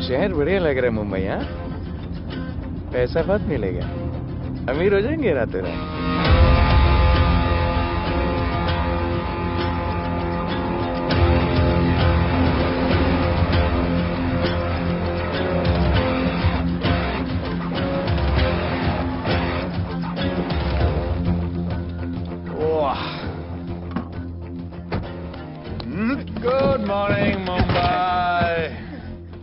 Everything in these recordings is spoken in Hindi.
शहर बढ़िया लग रहा है मुंबई। हाँ, पैसा बहुत मिलेगा, अमीर हो जाएंगे रातों रात। Good morning Mumbai.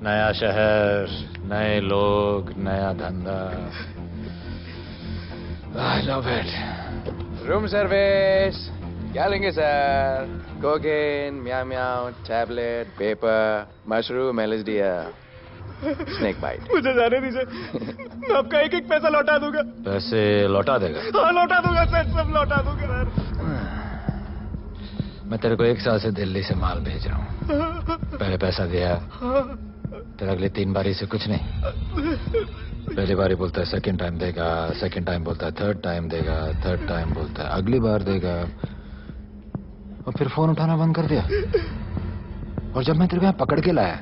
नया शहर, नए लोग, नया धंधा। I love it. Room service क्या लेंगे sir? Cocaine, meow meow, tablet, paper, mushroom, LSD, snake bite. मुझे जाने दीजिए, मैं आपका एक एक पैसा लौटा दूंगा। पैसे लौटा देगा? हाँ लौटा दूंगा सर, सब लौटा दूंगा सर। मैं तेरे को 1 साल से दिल्ली से माल भेज रहा हूँ। पहले पैसा दिया, फिर अगले 3 बारी से कुछ नहीं। पहली बारी बोलता है सेकंड टाइम देगा, सेकंड टाइम बोलता है थर्ड टाइम देगा, थर्ड टाइम बोलता है अगली बार देगा, और फिर फोन उठाना बंद कर दिया। और जब मैं तेरे को यहाँ पकड़ के लाया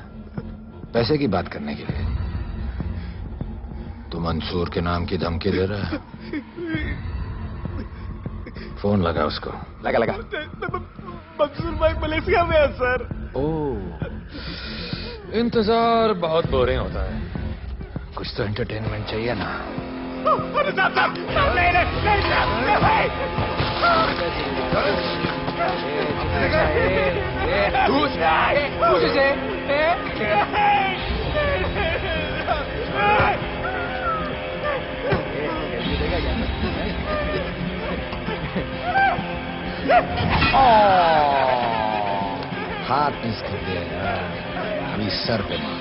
पैसे की बात करने के लिए, तो मंसूर के नाम की धमकी दे रहा है। फोन लगा उसको। लगा लगा। मंसूर भाई मलेशिया में है सर। ओह, इंतजार बहुत बोरिंग होता है, कुछ तो एंटरटेनमेंट चाहिए ना। अरे साहब साहब, नहीं नहीं नहीं भाई। हाथ मिस कर दिया यार, अभी सर पे मार।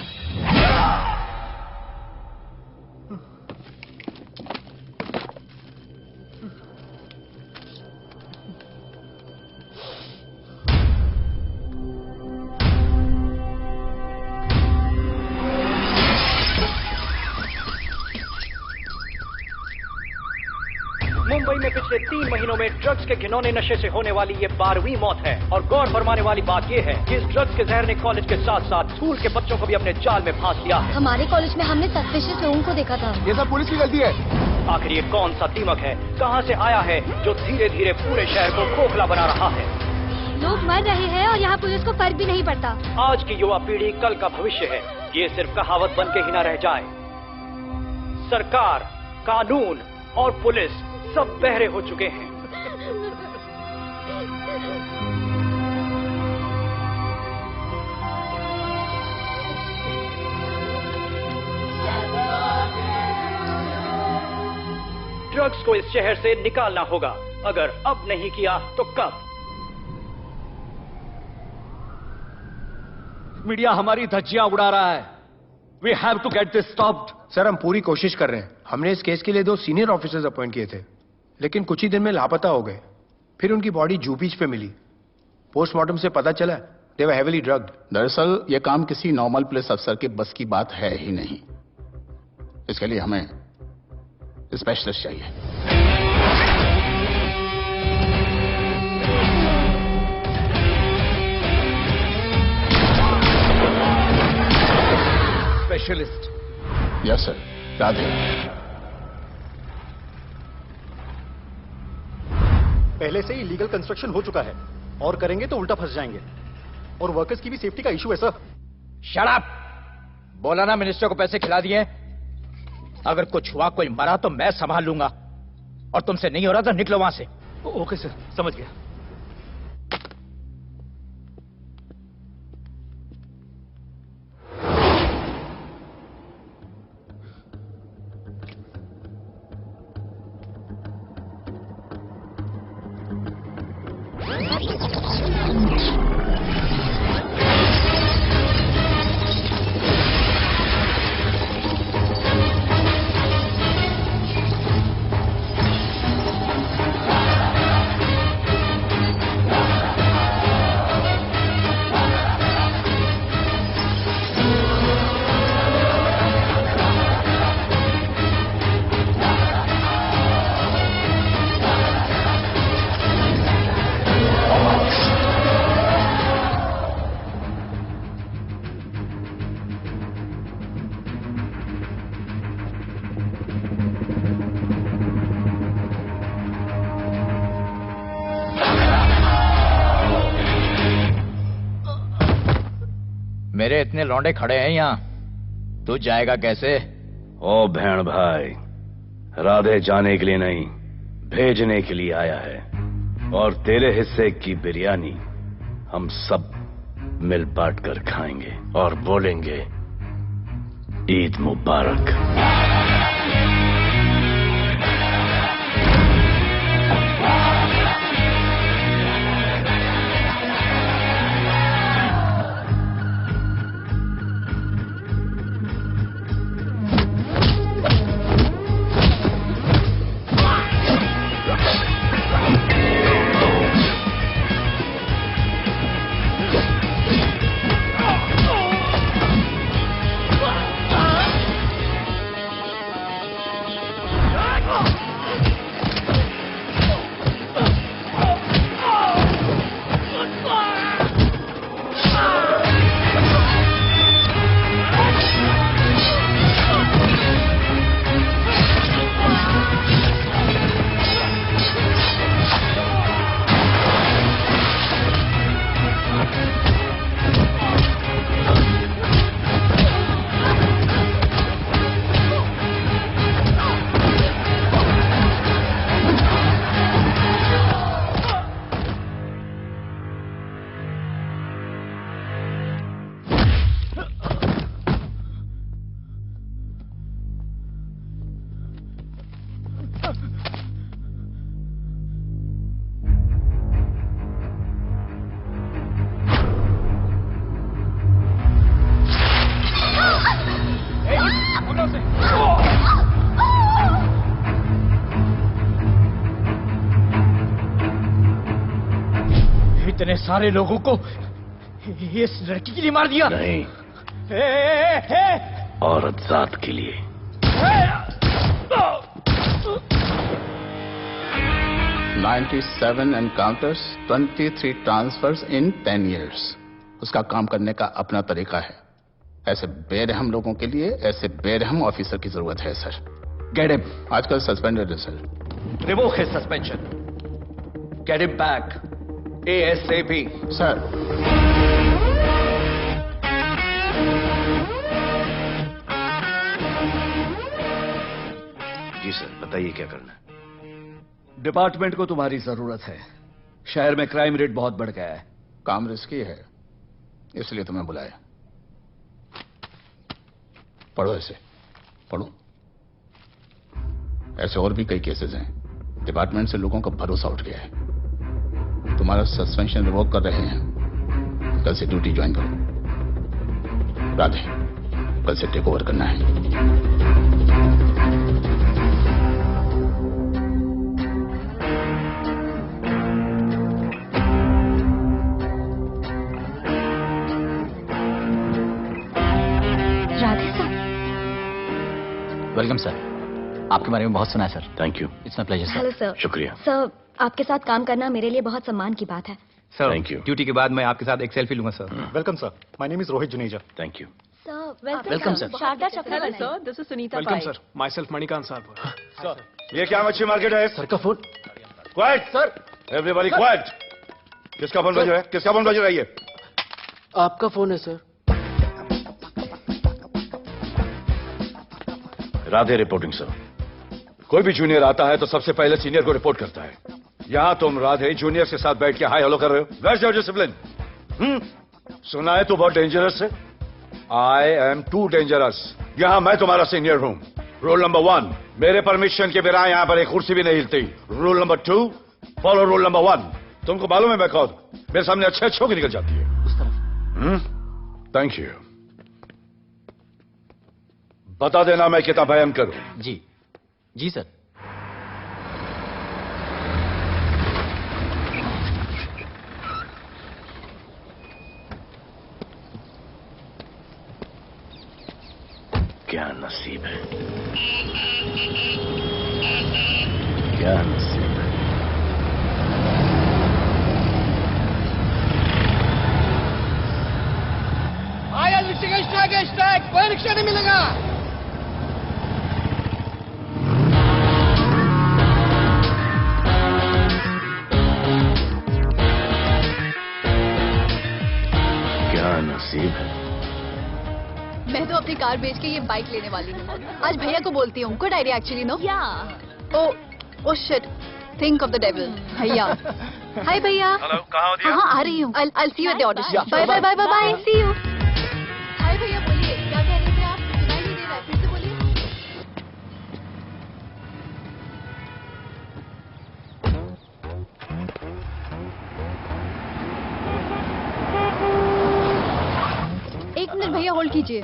मुंबई में पिछले 3 महीनों में ड्रग्स के घिनौने नशे से होने वाली ये 12वीं मौत है। और गौर फरमाने वाली बात ये है कि इस ड्रग्स के जहर ने कॉलेज के साथ साथ स्कूल के बच्चों को भी अपने जाल में फांस लिया है। हमारे कॉलेज में हमने सस्पिशियस लोगों को देखा था। ये सब पुलिस की गलती है। आखिर ये कौन सा दीमक है, कहां से आया है, जो धीरे धीरे पूरे शहर को खोखला बना रहा है? लोग मर रहे हैं और यहाँ पुलिस को फर्क भी नहीं पड़ता। आज की युवा पीढ़ी कल का भविष्य है, ये सिर्फ कहावत बन के ही न रह जाए। सरकार, कानून और पुलिस सब बहरे हो चुके हैं। ड्रग्स को इस शहर से निकालना होगा। अगर अब नहीं किया तो कब? मीडिया हमारी धज्जियां उड़ा रहा है। We have to get this stopped. Sir हम पूरी कोशिश कर रहे हैं। हमने इस केस के लिए 2 सीनियर ऑफिसर्स अपॉइंट किए थे, लेकिन कुछ ही दिन में लापता हो गए। फिर उनकी बॉडी जू बीच पे मिली। पोस्टमार्टम से पता चला they were heavily drugged. दरअसल यह काम किसी नॉर्मल पुलिस अफसर के बस की बात है ही नहीं। इसके लिए हमें स्पेशलिस्ट चाहिए। स्पेशलिस्ट? Yes sir, Radhe. पहले से ही लीगल कंस्ट्रक्शन हो चुका है, और करेंगे तो उल्टा फंस जाएंगे। और वर्कर्स की भी सेफ्टी का इशू है सर। Shut up! बोला ना मिनिस्टर को पैसे खिला दिए। अगर कुछ हुआ, कोई मरा तो मैं संभाल लूंगा, और तुमसे नहीं हो रहा तो निकलो वहां से। ओके सर, समझ गया। मेरे इतने लौंडे खड़े हैं यहाँ, तू जाएगा कैसे? ओ बहन भाई, राधे जाने के लिए नहीं, भेजने के लिए आया है। और तेरे हिस्से की बिरयानी हम सब मिल बांट कर खाएंगे और बोलेंगे ईद मुबारक। इतने सारे लोगों को इस लड़की के लिए मार दिया? नहीं, औरत जात के लिए। $97 encounters, 23 transfers in 10 years. उसका काम करने का अपना तरीका है। ऐसे बेरहम लोगों के लिए ऐसे बेरहम ऑफिसर की जरूरत है सर। Get him. आजकल सस्पेंडेड है sir. Revoke his suspension. Get him back. ASAP. Sir, जी सर, बताइए क्या करना है। डिपार्टमेंट को तुम्हारी जरूरत है। शहर में क्राइम रेट बहुत बढ़ गया है। काम रिस्की है, इसलिए तुम्हें बुलाया। पढ़ो इसे, पढ़ो। ऐसे और भी कई केसेस हैं। डिपार्टमेंट से लोगों का भरोसा उठ गया है। तुम्हारा सस्पेंशन रिवोक कर रहे हैं। कल से ड्यूटी ज्वाइन करो। राधे, कल से टेक ओवर करना है। वेलकम सर, आपके बारे में बहुत सुना है sir. Thank you. It's my pleasure sir. Hello sir. शुक्रिया सर, आपके साथ काम करना मेरे लिए बहुत सम्मान की बात है। Sir, thank you. ड्यूटी के बाद मैं आपके साथ एक सेल्फी लूंगा sir. Welcome sir, my name is Rohit Juneja. Thank you. Sir, welcome sir. Sharda Chakravarti. Sir, this is Sunita welcome Pai. Sir, myself Manikant साहब। सर, ये क्या मच्छी मार्केट है? सर का phone. Quiet sir, everybody quiet. किसका फोन बज रहा है? किसका फोन बज रहा है ये? आपका फोन है सर। Radhe reporting sir. कोई भी जूनियर आता है तो सबसे पहले सीनियर को रिपोर्ट करता है। यहां तुम राधे जूनियर के साथ बैठ के हाई हेलो कर रहे हो। Where's your discipline? सुना है तो बहुत डेंजरस है। I am too dangerous. यहां मैं तुम्हारा सीनियर हूं। रूल नंबर 1, मेरे परमिशन के बिना यहां पर एक कुर्सी भी नहीं हिलती। Rule number 2, follow rule number 1। तुमको मालूम है मैं कौन? मेरे सामने अच्छे अच्छों की निकल जाती है। उस तरफ। Thank you. बता देना मैं कितना भयंकर हूं। जी जी सर। क्या नसीब है, क्या नसीब है। आया स्ट्राइक, कोई रिक्शा नहीं मिलेगा। क्या नसीब है, कार बेच के ये बाइक लेने वाली हूँ। आज भैया को बोलती हूँ। Good idea actually, no? Oh shit, think of the devil. भैया, हाय भैया। हेलो, कहाँ हो दिया? हाँ, आ रही हूँ। I'll see you at the audition. Bye bye bye bye bye, see you. Hi भैया, बोलिए क्या कह रहे थे आप? सुनाई नहीं दे रहा है, फिर से बोलिए। एक मिनट भैया, होल्ड कीजिए।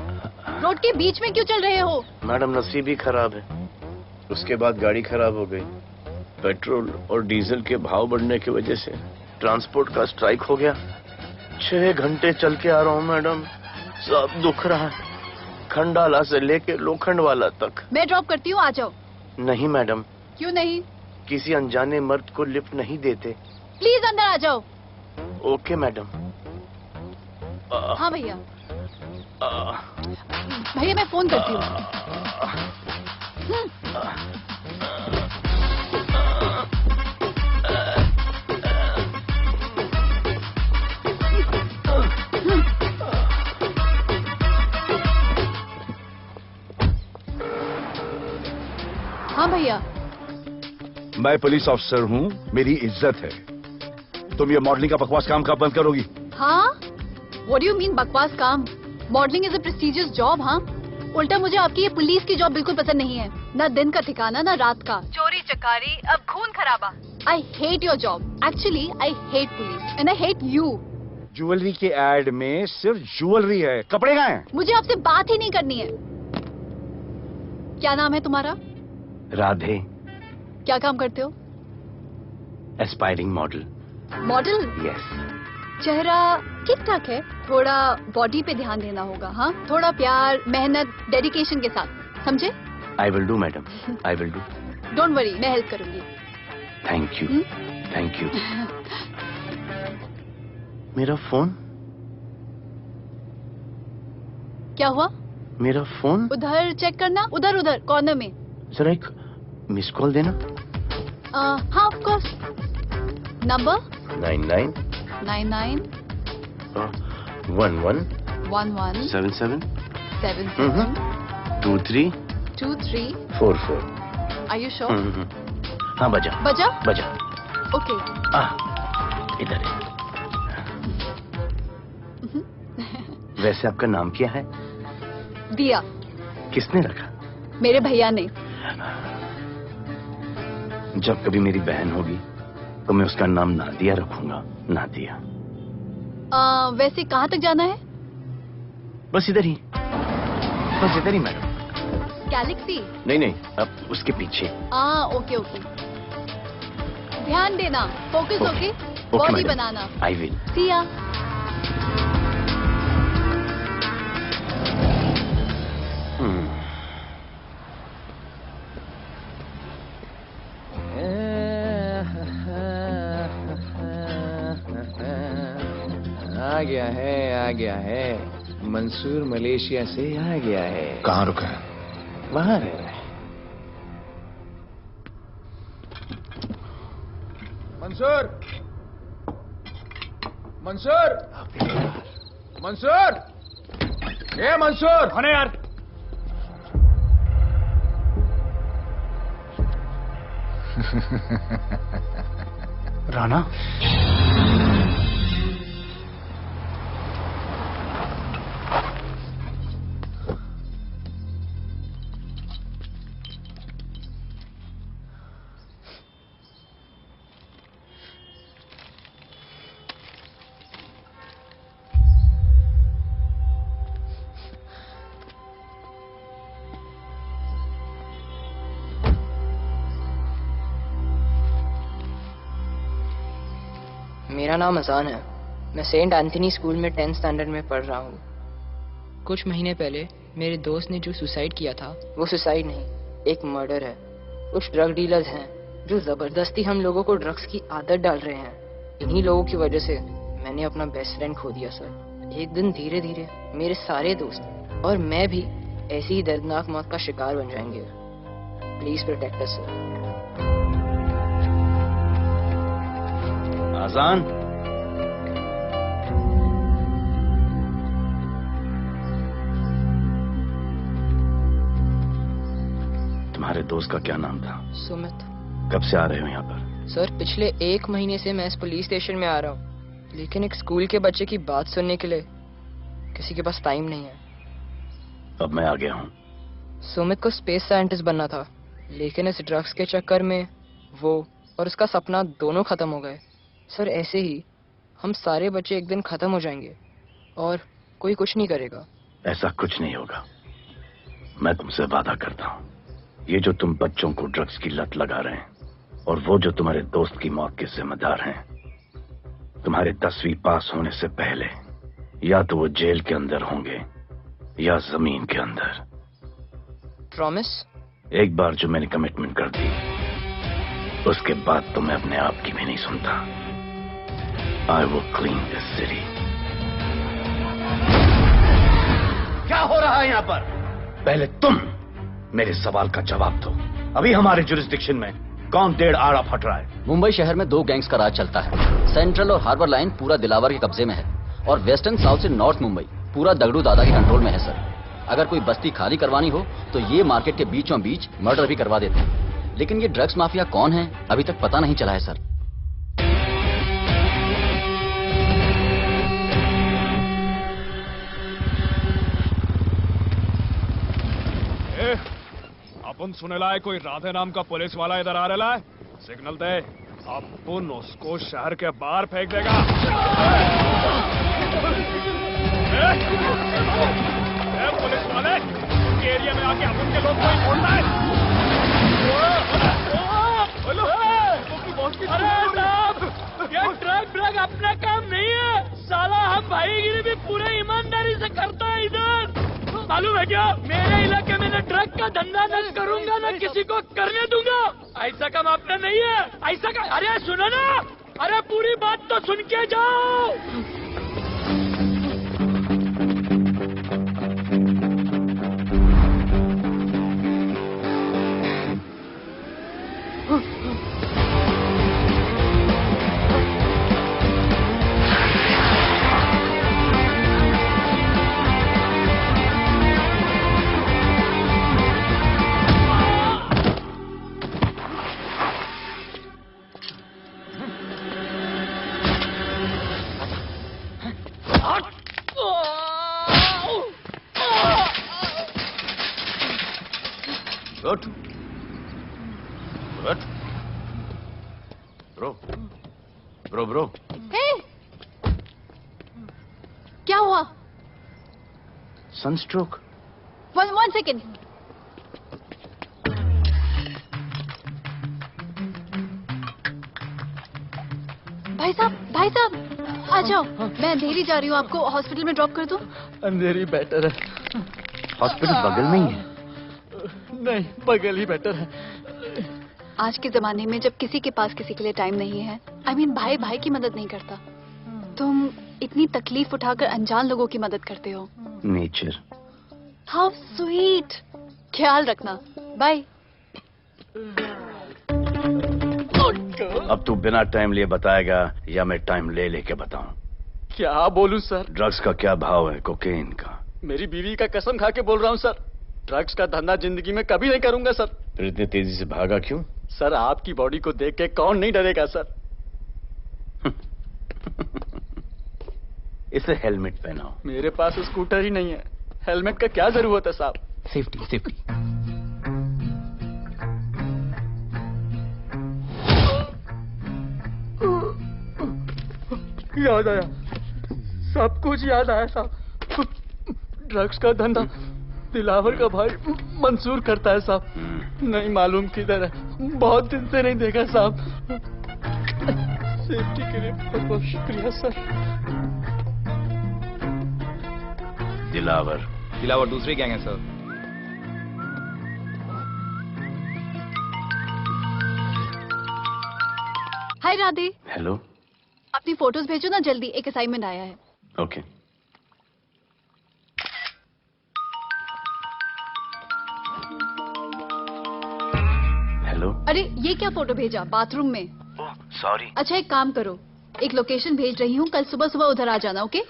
रोड के बीच में क्यों चल रहे हो? मैडम, नसीब ही खराब है। उसके बाद गाड़ी खराब हो गई। पेट्रोल और डीजल के भाव बढ़ने की वजह से ट्रांसपोर्ट का स्ट्राइक हो गया। 6 घंटे चल के आ रहा हूँ मैडम, सब दुख रहा है, खंडाला से लेके लोखंडवाला तक। मैं ड्रॉप करती हूँ, आ जाओ। नहीं मैडम। क्यों नहीं? किसी अनजाने मर्द को लिफ्ट नहीं देते। प्लीज अंदर आ जाओ। Okay madam. हाँ भैया। भैया मैं फोन करती हूँ। हाँ भैया। मैं पुलिस ऑफिसर हूँ, मेरी इज्जत है। तुम ये मॉडलिंग का बकवास काम कब बंद करोगी? हाँ? What do you mean बकवास काम? Modelling is a prestigious job. हाँ, उल्टा मुझे आपकी ये पुलिस की जॉब बिल्कुल पसंद नहीं है। ना दिन का ठिकाना, ना रात का। चोरी चकारी, अब खून खराबा। I hate your job. Actually, I hate police and I hate you. Jewellery के एड में सिर्फ ज्वेलरी है, कपड़े कहाँ हैं? मुझे आपसे बात ही नहीं करनी है। क्या नाम है तुम्हारा? राधे। क्या काम करते हो? Aspiring model. मॉडल? यस। चेहरा ठीक ठाक है, थोड़ा बॉडी पे ध्यान देना होगा। हाँ, थोड़ा प्यार, मेहनत, डेडिकेशन के साथ, समझे? I will do madam, I will do. Don't worry, मैं हेल्प करूंगी। Thank you, thank you. मेरा फोन? क्या हुआ? मेरा फोन? उधर चेक करना, उधर उधर कॉर्नर में। जरा एक मिस कॉल देना। हाँ, of course. Number 99 99 11 11 77 77 23 23 44। Are you sure? हाँ, बजा बजा? बजा। ओके। इधर है। वैसे आपका नाम क्या है? दिया। किसने रखा? मेरे भैया ने। जब कभी मेरी बहन होगी तो मैं उसका नाम नादिया रखूंगा। नादिया। वैसे कहाँ तक जाना है? बस इधर ही, बस इधर ही मैडम। गैलेक्सी? नहीं नहीं, अब उसके पीछे। Okay okay. ध्यान देना, फोकस होके बॉडी बनाना। I will. सी या। आ गया है। मंसूर मलेशिया से आ गया है। कहाँ रुका है? वहां रह रहा है। मंसूर, मंसूर, मंसूर, ए मंसूर। कौन है यार? राणा? मेरा नाम अजान है। मैं सेंट एंथनी स्कूल में 10th स्टैंडर्ड में पढ़ रहा हूँ। कुछ महीने पहले मेरे दोस्त ने जो सुसाइड किया था, वो सुसाइड नहीं, एक मर्डर है। कुछ ड्रग डीलर्स हैं जो जबरदस्ती हम लोगों को ड्रग्स की आदत डाल रहे हैं। इन्हीं लोगों की वजह से मैंने अपना बेस्ट फ्रेंड खो दिया सर। एक दिन धीरे धीरे मेरे सारे दोस्त और मैं भी ऐसी ही दर्दनाक मौत का शिकार बन जाएंगे। Please protect us sir. आजान, दोस्त का क्या नाम था? सुमित। कब से आ रहे हो यहाँ पर? सर पिछले 1 महीने से मैं इस पुलिस स्टेशन में आ रहा हूँ, लेकिन एक स्कूल के बच्चे की बात सुनने के लिए किसी के पास टाइम नहीं है। अब मैं आ गया हूँ। सुमित को स्पेस साइंटिस्ट बनना था, लेकिन इस ड्रग्स के चक्कर में वो और उसका सपना दोनों खत्म हो गए। सर ऐसे ही हम सारे बच्चे एक दिन खत्म हो जाएंगे और कोई कुछ नहीं करेगा। ऐसा कुछ नहीं होगा, मैं तुमसे वादा करता हूँ। ये जो तुम बच्चों को ड्रग्स की लत लगा रहे हैं और वो जो तुम्हारे दोस्त की मौत के जिम्मेदार हैं, तुम्हारे 10वीं पास होने से पहले या तो वो जेल के अंदर होंगे या जमीन के अंदर। प्रॉमिस? एक बार जो मैंने कमिटमेंट कर दी, उसके बाद तो मैं अपने आप की भी नहीं सुनता। I will clean this city. क्या हो रहा है यहाँ पर? पहले तुम मेरे सवाल का जवाब दो। अभी हमारे जुरिस्डिक्शन में कौन डेढ़ आड़ा फट रहा है? मुंबई शहर में 2 गैंग्स का राज चलता है। सेंट्रल और हार्बर लाइन पूरा दिलावर के कब्जे में है और वेस्टर्न साउथ से नॉर्थ मुंबई पूरा दगड़ू दादा के कंट्रोल में है सर। अगर कोई बस्ती खाली करवानी हो तो ये मार्केट के बीचों बीच मर्डर भी करवा देते हैं, लेकिन ये ड्रग्स माफिया कौन है अभी तक पता नहीं चला है सर। अपन सुनेला है कोई राधे नाम का पुलिस वाला इधर आ रहा है। सिग्नल दे, अपन उसको शहर के बाहर फेंक देगा। पुलिस वाले एरिया में आके अपन के लोग कोई छोड़ता है? अरे साहब, ये ड्रग अपना काम नहीं है। साला हम भाईगिरी भी पूरे ईमानदारी से करता है इधर। मालूम है क्या, मेरे इलाके में न ड्रग का धंधा न करूंगा न किसी को करने दूंगा। ऐसा काम अपना नहीं है। ऐसा का, अरे सुनो ना, अरे पूरी बात तो सुन के जाओ। ब्रो क्या हुआ? सनस्ट्रोक। One second. भाई साहब आ जाओ। मैं अंधेरी जा रही हूँ, आपको हॉस्पिटल में ड्रॉप कर दूं? अंधेरी बेटर है। हॉस्पिटल बगल में ही है? नहीं, बगल ही बेटर है। आज के जमाने में जब किसी के पास किसी के लिए टाइम नहीं है, भाई भाई की मदद नहीं करता, तुम इतनी तकलीफ उठाकर अनजान लोगों की मदद करते हो। नेचर। How sweet. ख्याल रखना। बाय। अब तू बिना टाइम लिए बताएगा या मैं टाइम ले लेके बताऊं? क्या बोलूं सर? ड्रग्स का क्या भाव है कोकेन का? मेरी बीवी का कसम खा के बोल रहा हूं सर, ड्रग्स का धंधा जिंदगी में कभी नहीं करूंगा सर। फिर इतनी तेजी से भागा क्यों? सर आपकी बॉडी को देख के कौन नहीं डरेगा सर। इसे हेलमेट पहनाओ। मेरे पास स्कूटर ही नहीं है, हेलमेट का क्या जरूरत है साहब? सेफ्टी। याद आया, सब कुछ याद आया साहब। ड्रग्स का धंधा दिलावर का भाई मंसूर करता है साहब। नहीं मालूम किधर है, बहुत दिन से नहीं देखा साहब। सेफ्टी के लिए बहुत बहुत शुक्रिया सर। दिलावर दूसरी गैंग है सर। हाय राधे। हेलो। अपनी फोटोज भेजो ना जल्दी, एक असाइनमेंट आया है। ओके। हेलो। अरे ये क्या फोटो भेजा बाथरूम में? सॉरी। अच्छा एक काम करो, एक लोकेशन भेज रही हूँ, कल सुबह सुबह उधर आ जाना। ओके?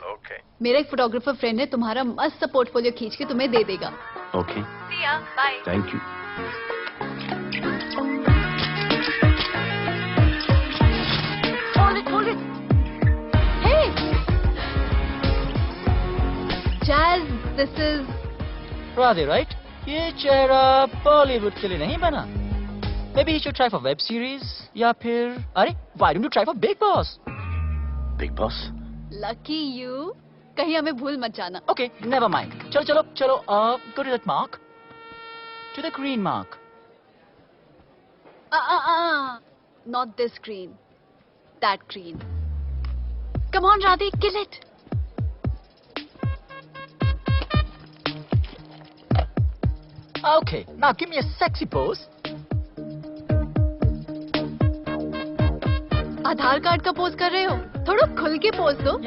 मेरा एक फोटोग्राफर फ्रेंड है, तुम्हारा मस्त पोर्टफोलियो खींच के तुम्हें दे देगा। Okay. Bye. Thank you. This is Radhe, right? ये चेहरा बॉलीवुड के लिए नहीं बना। Maybe you should try for web series या फिर अरे why don't you try for Big Boss? Big Boss? Lucky you, कहीं हमें भूल मत जाना। Okay, never mind. चलो चलो चलो, go to that mark, to the green mark. Not this green, that green. Come on, Radhe, kill it. Okay, now give me a sexy pose. Aadhaar card का पोज कर रहे हो? थोड़ा खुल के पोज दो।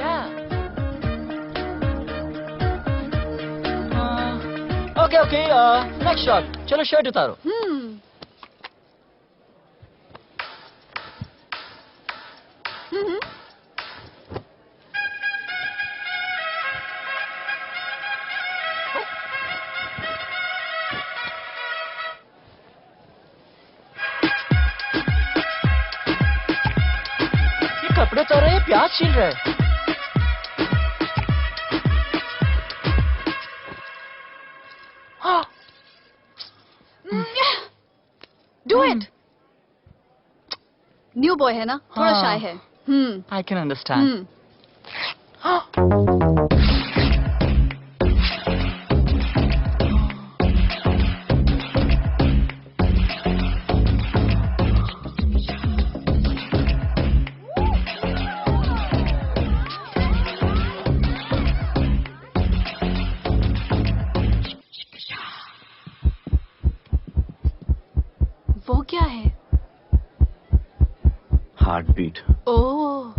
Okay, next shot. चलो शर्ट उतारो। कपड़े तो रहे, प्याज छील रहे। Do it. न्यू बॉय है ना, थोड़ा शाय है। I can understand. वो क्या है? Heart beat. ओह,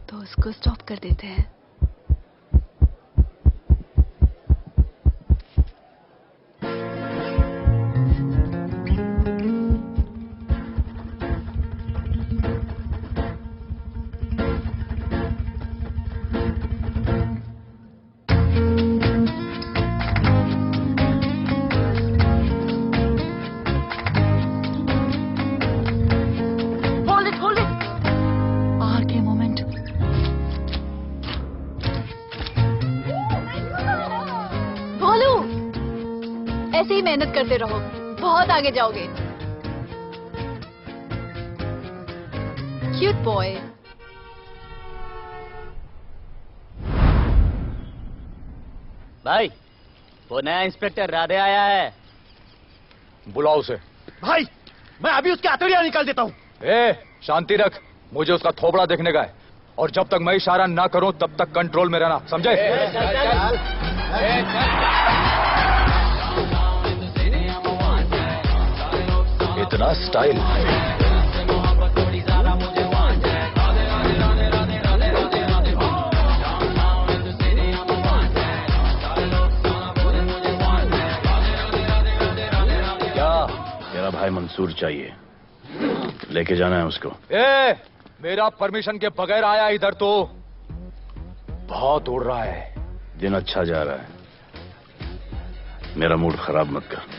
तो उसको स्टॉप कर देते हैं। ऐसे ही मेहनत करते रहो, बहुत आगे जाओगे। Cute boy. भाई, वो नया इंस्पेक्टर राधे आया है। बुलाओ उसे। भाई, मैं अभी उसकी हथौड़ियां निकाल देता हूँ। शांति रख, मुझे उसका थोबड़ा देखने का है, और जब तक मैं इशारा ना करूं तब तक कंट्रोल में रहना, समझे? इतना स्टाइल। क्या? तेरा भाई मंसूर चाहिए, लेके जाना है उसको। मेरा परमिशन के बगैर आया इधर तो बहुत उड़ रहा है। दिन अच्छा जा रहा है, मेरा मूड खराब मत कर।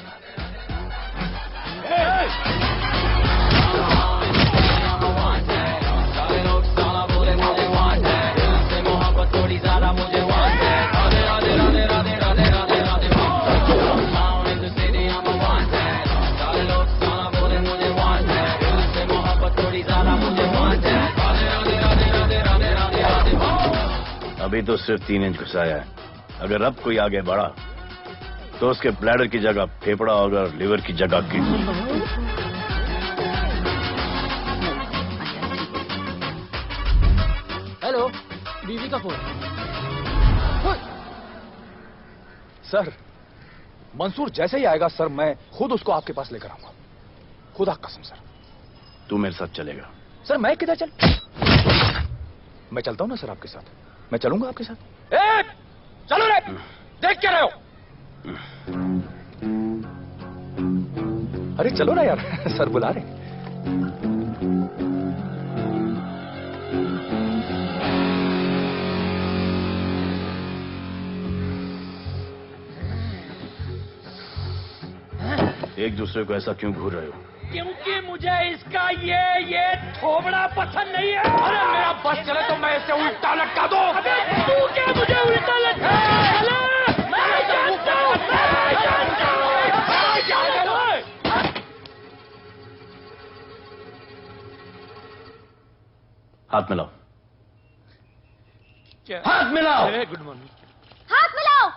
अभी तो सिर्फ 3 इंच घुसाया है, अगर अब कोई आगे बढ़ा तो उसके ब्लैडर की जगह फेफड़ा होगा और लिवर की जगह किडनी। हेलो, बीवी का फोन। सर, मंसूर जैसे ही आएगा सर, मैं खुद उसको आपके पास लेकर आऊंगा, खुदा कसम सर। तू मेरे साथ चलेगा? सर मैं किधर मैं चलता हूं ना सर आपके साथ, मैं चलूंगा आपके साथ। चलो रे, देख क्या रहे हो? अरे चलो ना यार, सर बुला रहे। एक दूसरे को ऐसा क्यों घूर रहे हो? क्योंकि मुझे इसका ये थोबड़ा पसंद नहीं है। अरे मेरा बस चले तो मैं इसे उल्टा लटका दूं। अबे तू क्या मुझे उल्टा लटका? हाथ मिलाओ। क्या? हाथ मिलाओ। Good morning. हाथ मिलाओ।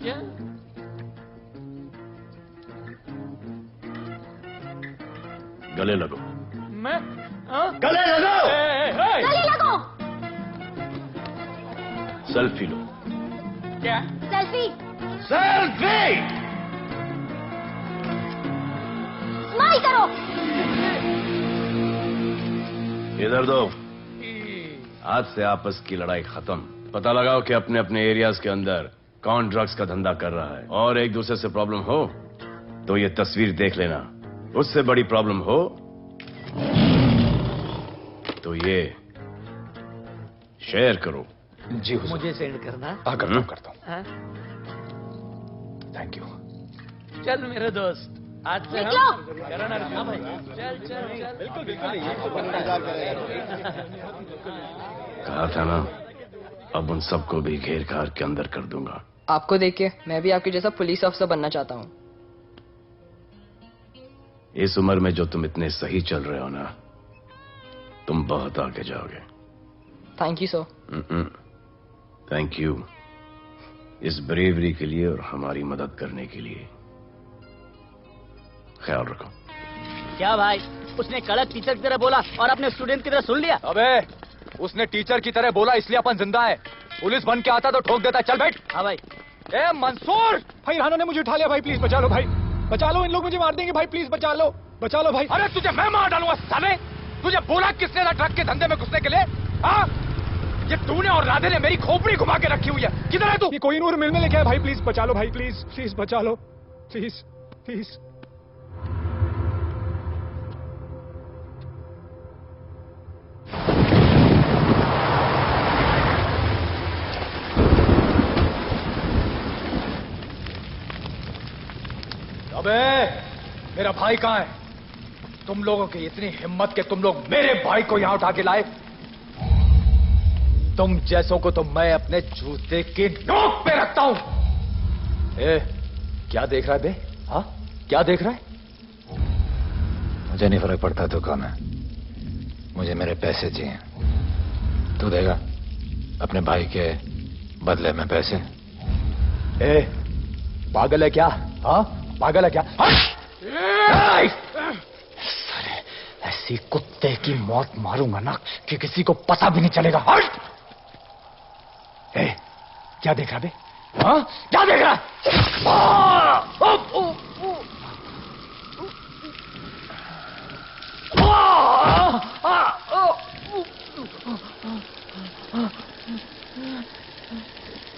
क्या? गले लगो। मैं? हाँ? गले लगो। गले लगो। सेल्फी लो। क्या? सेल्फी। सेल्फी। स्माइल करो। इधर दो। आज से आपस की लड़ाई खत्म। पता लगाओ कि अपने अपने एरियाज के अंदर कौन ड्रग्स का धंधा कर रहा है, और एक दूसरे से प्रॉब्लम हो तो ये तस्वीर देख लेना। उससे बड़ी प्रॉब्लम हो तो ये शेयर करो। जी हुजूर। मुझे सेंड करना। हाँ, करता हूँ। हाँ? Thank you. चल मेरे दोस्त, आज से निकलो। करो ना। हाँ भाई, चल चल चल। बिल्कुल कहा था ना, अब उन सबको भी घेर घार के अंदर कर दूंगा। आपको देख के मैं भी आपके जैसा पुलिस ऑफिसर बनना चाहता हूँ। इस उम्र में जो तुम इतने सही चल रहे हो ना, तुम बहुत आगे जाओगे। Thank you sir. Thank you इस ब्रेवरी के लिए और हमारी मदद करने के लिए। ख्याल रखो। क्या भाई, उसने कड़क टीचर की तरह बोला और अपने स्टूडेंट की तरह सुन लिया? अबे उसने टीचर की तरह बोला इसलिए अपन जिंदा है। पुलिस बन के आता तो ठोक देता। चल बैठ। हाँ भाई। ए मंसूर, भाई राना ने मुझे उठा लिया। भाई प्लीज बचा लो। भाई बचा लो, इन लोग मुझे मार देंगे। भाई प्लीज बचा लो, बचा लो भाई। अरे तुझे मैं मार डालूंगा साले। तुझे बोला किसने था ट्रक के धंधे में घुसने के लिए? हाँ, ये तूने और राधे ने मेरी खोपड़ी घुमा के रखी हुई है। किधर है तू? ये कोई नूर मिल में लेके आया। भाई प्लीज बचा लो। भाई प्लीज प्लीज बचा लो, प्लीज प्लीज। अबे मेरा भाई कहाँ है? तुम लोगों की इतनी हिम्मत कि तुम लोग मेरे भाई को यहां उठा के लाए। तुम जैसों को तो मैं अपने जूते की नोक पे रखता हूं। ए, क्या देख रहा है बे? हाँ, क्या देख रहा है? मुझे नहीं फर्क पड़ता तू कौन है, मुझे मेरे पैसे चाहिए। तू देगा अपने भाई के बदले में पैसे? ए, पागल है क्या? हाँ, पागल है क्या? ऐसी कुत्ते की मौत मारूंगा ना कि किसी को पता भी नहीं चलेगा। हट! ए, क्या देख रहा बे? हाँ, क्या देख रहा?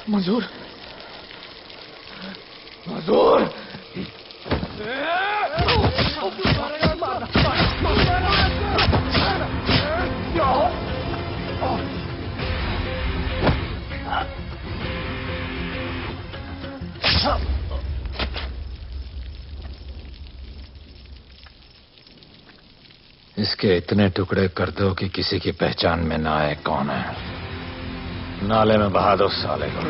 मंजूर, मंजूर। इसके इतने टुकड़े कर दो कि किसी की पहचान में ना आए कौन है। नाले में बहा दो साले को।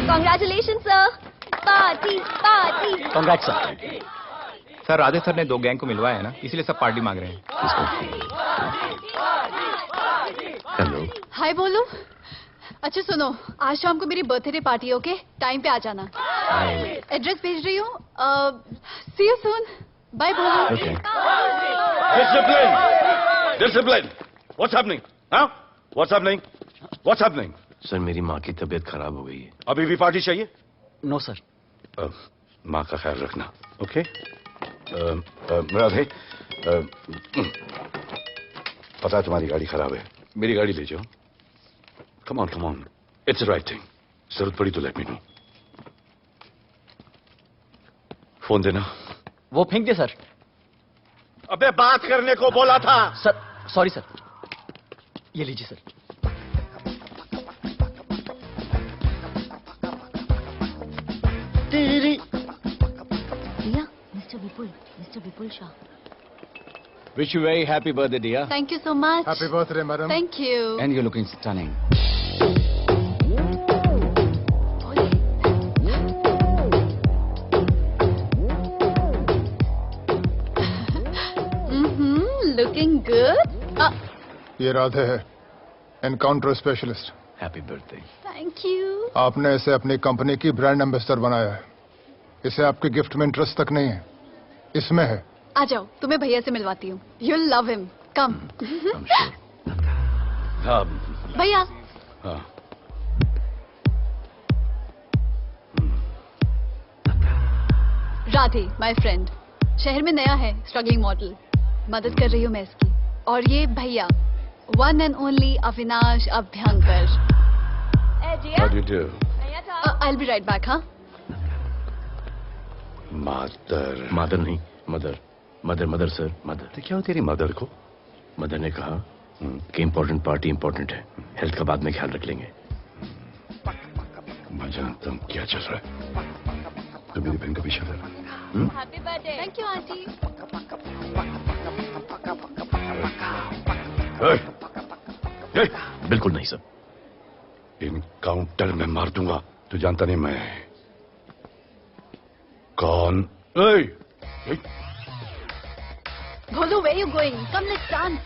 Congratulations, sir. Party party. Congrats sir. Sir Radhe sir ने 2 गैंग को मिलवाया है ना, इसलिए सब पार्टी मांग रहे हैं। हेलो। हाय बोलो। अच्छा सुनो, आज शाम को मेरी बर्थडे पार्टी, ओके? टाइम पे आ जाना। एड्रेस भेज रही हूँ। See you soon. बाय बोलो। Discipline, discipline. What's happening? हाँ, what's happening? What's happening? Sir मेरी माँ की तबीयत खराब हो गई है। अभी भी पार्टी चाहिए? No sir. माँ का ख्याल रखना, ओके? राधे, पता है तुम्हारी गाड़ी खराब है, मेरी गाड़ी ले जाओ। Come on, come on, it's the right thing. जरूरत पड़ी तो लेट मी नो। फोन देना। वो फेंक दे सर। अबे बात करने को बोला था। Sir sorry sir. ये लीजिए सर। भैया, mister Vipul Shah. Wish you very happy birthday, dear. Thank you so much. Happy birthday, madam. Thank you. And you're looking stunning. Looking good. ये राधे है, encounter specialist. Happy birthday. Thank you. आपने इसे अपनी कंपनी की ब्रांड एम्बेसडर बनाया है। इसे आपके गिफ्ट में इंटरेस्ट तक नहीं है, इसमें है। आ जाओ, तुम्हें भैया से मिलवाती हूँ। You'll love him. Come. हाँ भैया। हाँ। राधे, माय फ्रेंड, शहर में नया है, स्ट्रगलिंग मॉडल, मदद कर रही हूँ मैं इसकी। और ये भैया, one and only Avinash Abhyankar. How do you do? I'll be right back, हाँ? मदर नहीं, मदर सर, मदर। तो क्या हो तेरी मदर को? मदर ने कहा कि इम्पोर्टेंट पार्टी इम्पोर्टेंट है, हेल्थ का बाद में ख्याल रख लेंगे। मैं जानता हूँ क्या चल रहा है। तो मेरी बहन का पीछा कर रहा है। Happy birthday. Thank you aunty. बिल्कुल नहीं सर। इनकाउंटर में मार दूंगा। तू जानता नहीं मैं कौन? Bholu, where you going? Come, let's dance.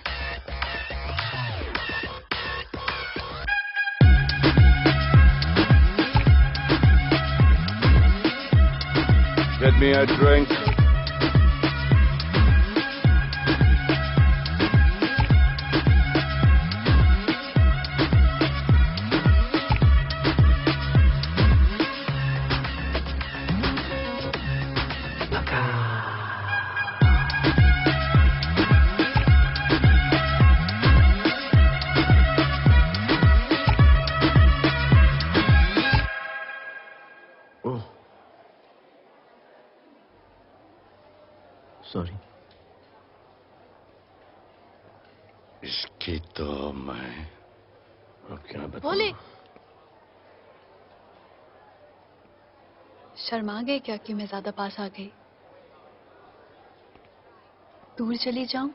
Get me a drink. Sorry. इसकी तो मैं अब क्या बताऊं? भोले, शर्मा गए क्या कि मैं ज्यादा पास आ गई? दूर चली जाऊं?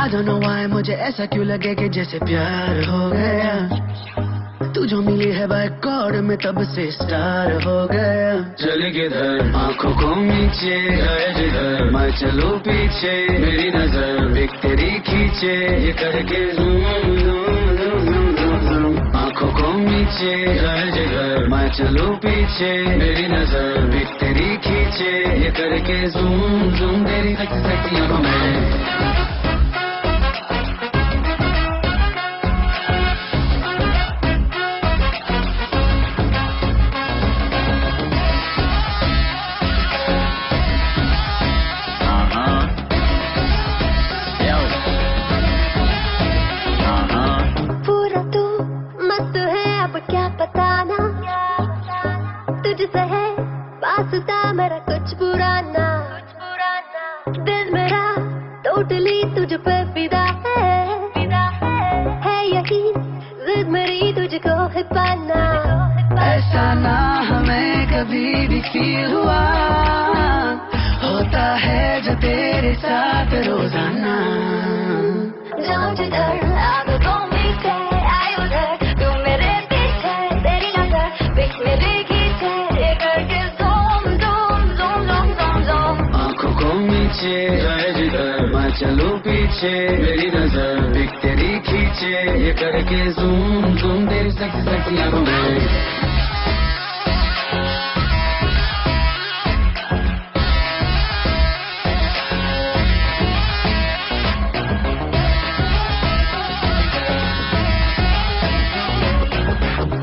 I don't know why मुझे ऐसा क्यों लगे कि जैसे प्यार हो गया। तू जो मिली है बाय गॉड में तब से स्टार हो गया। चले किधर आंखों को नीचे गए जिधर मैं चलूं पीछे मेरी नजर एक तेरी खींचे ये करके आंखों को नीचे गए जिधर मैं चलूं पीछे मेरी नजर एक तेरी खींचे ये करके जूम जूम तेरी सेक्सी आंखों में। मेरा कुछ पुराना दिल मेरा टोटली तुझ पे फिदा है यही जिद मेरी तुझको है पाना। ऐसा ना हमें कभी भी फील हुआ होता है जो तेरे साथ रोजाना। जाऊं जिधर आगे को मीठे आए उधर तू मेरे पीछे तेरी नजर पिक मेरे खींचे ये करके नीचे गए जिधर मैं चलूं पीछे मेरी नजर एक तेरी खींचे ये करके जूम जूम तेरी सेक्सी आंखों में।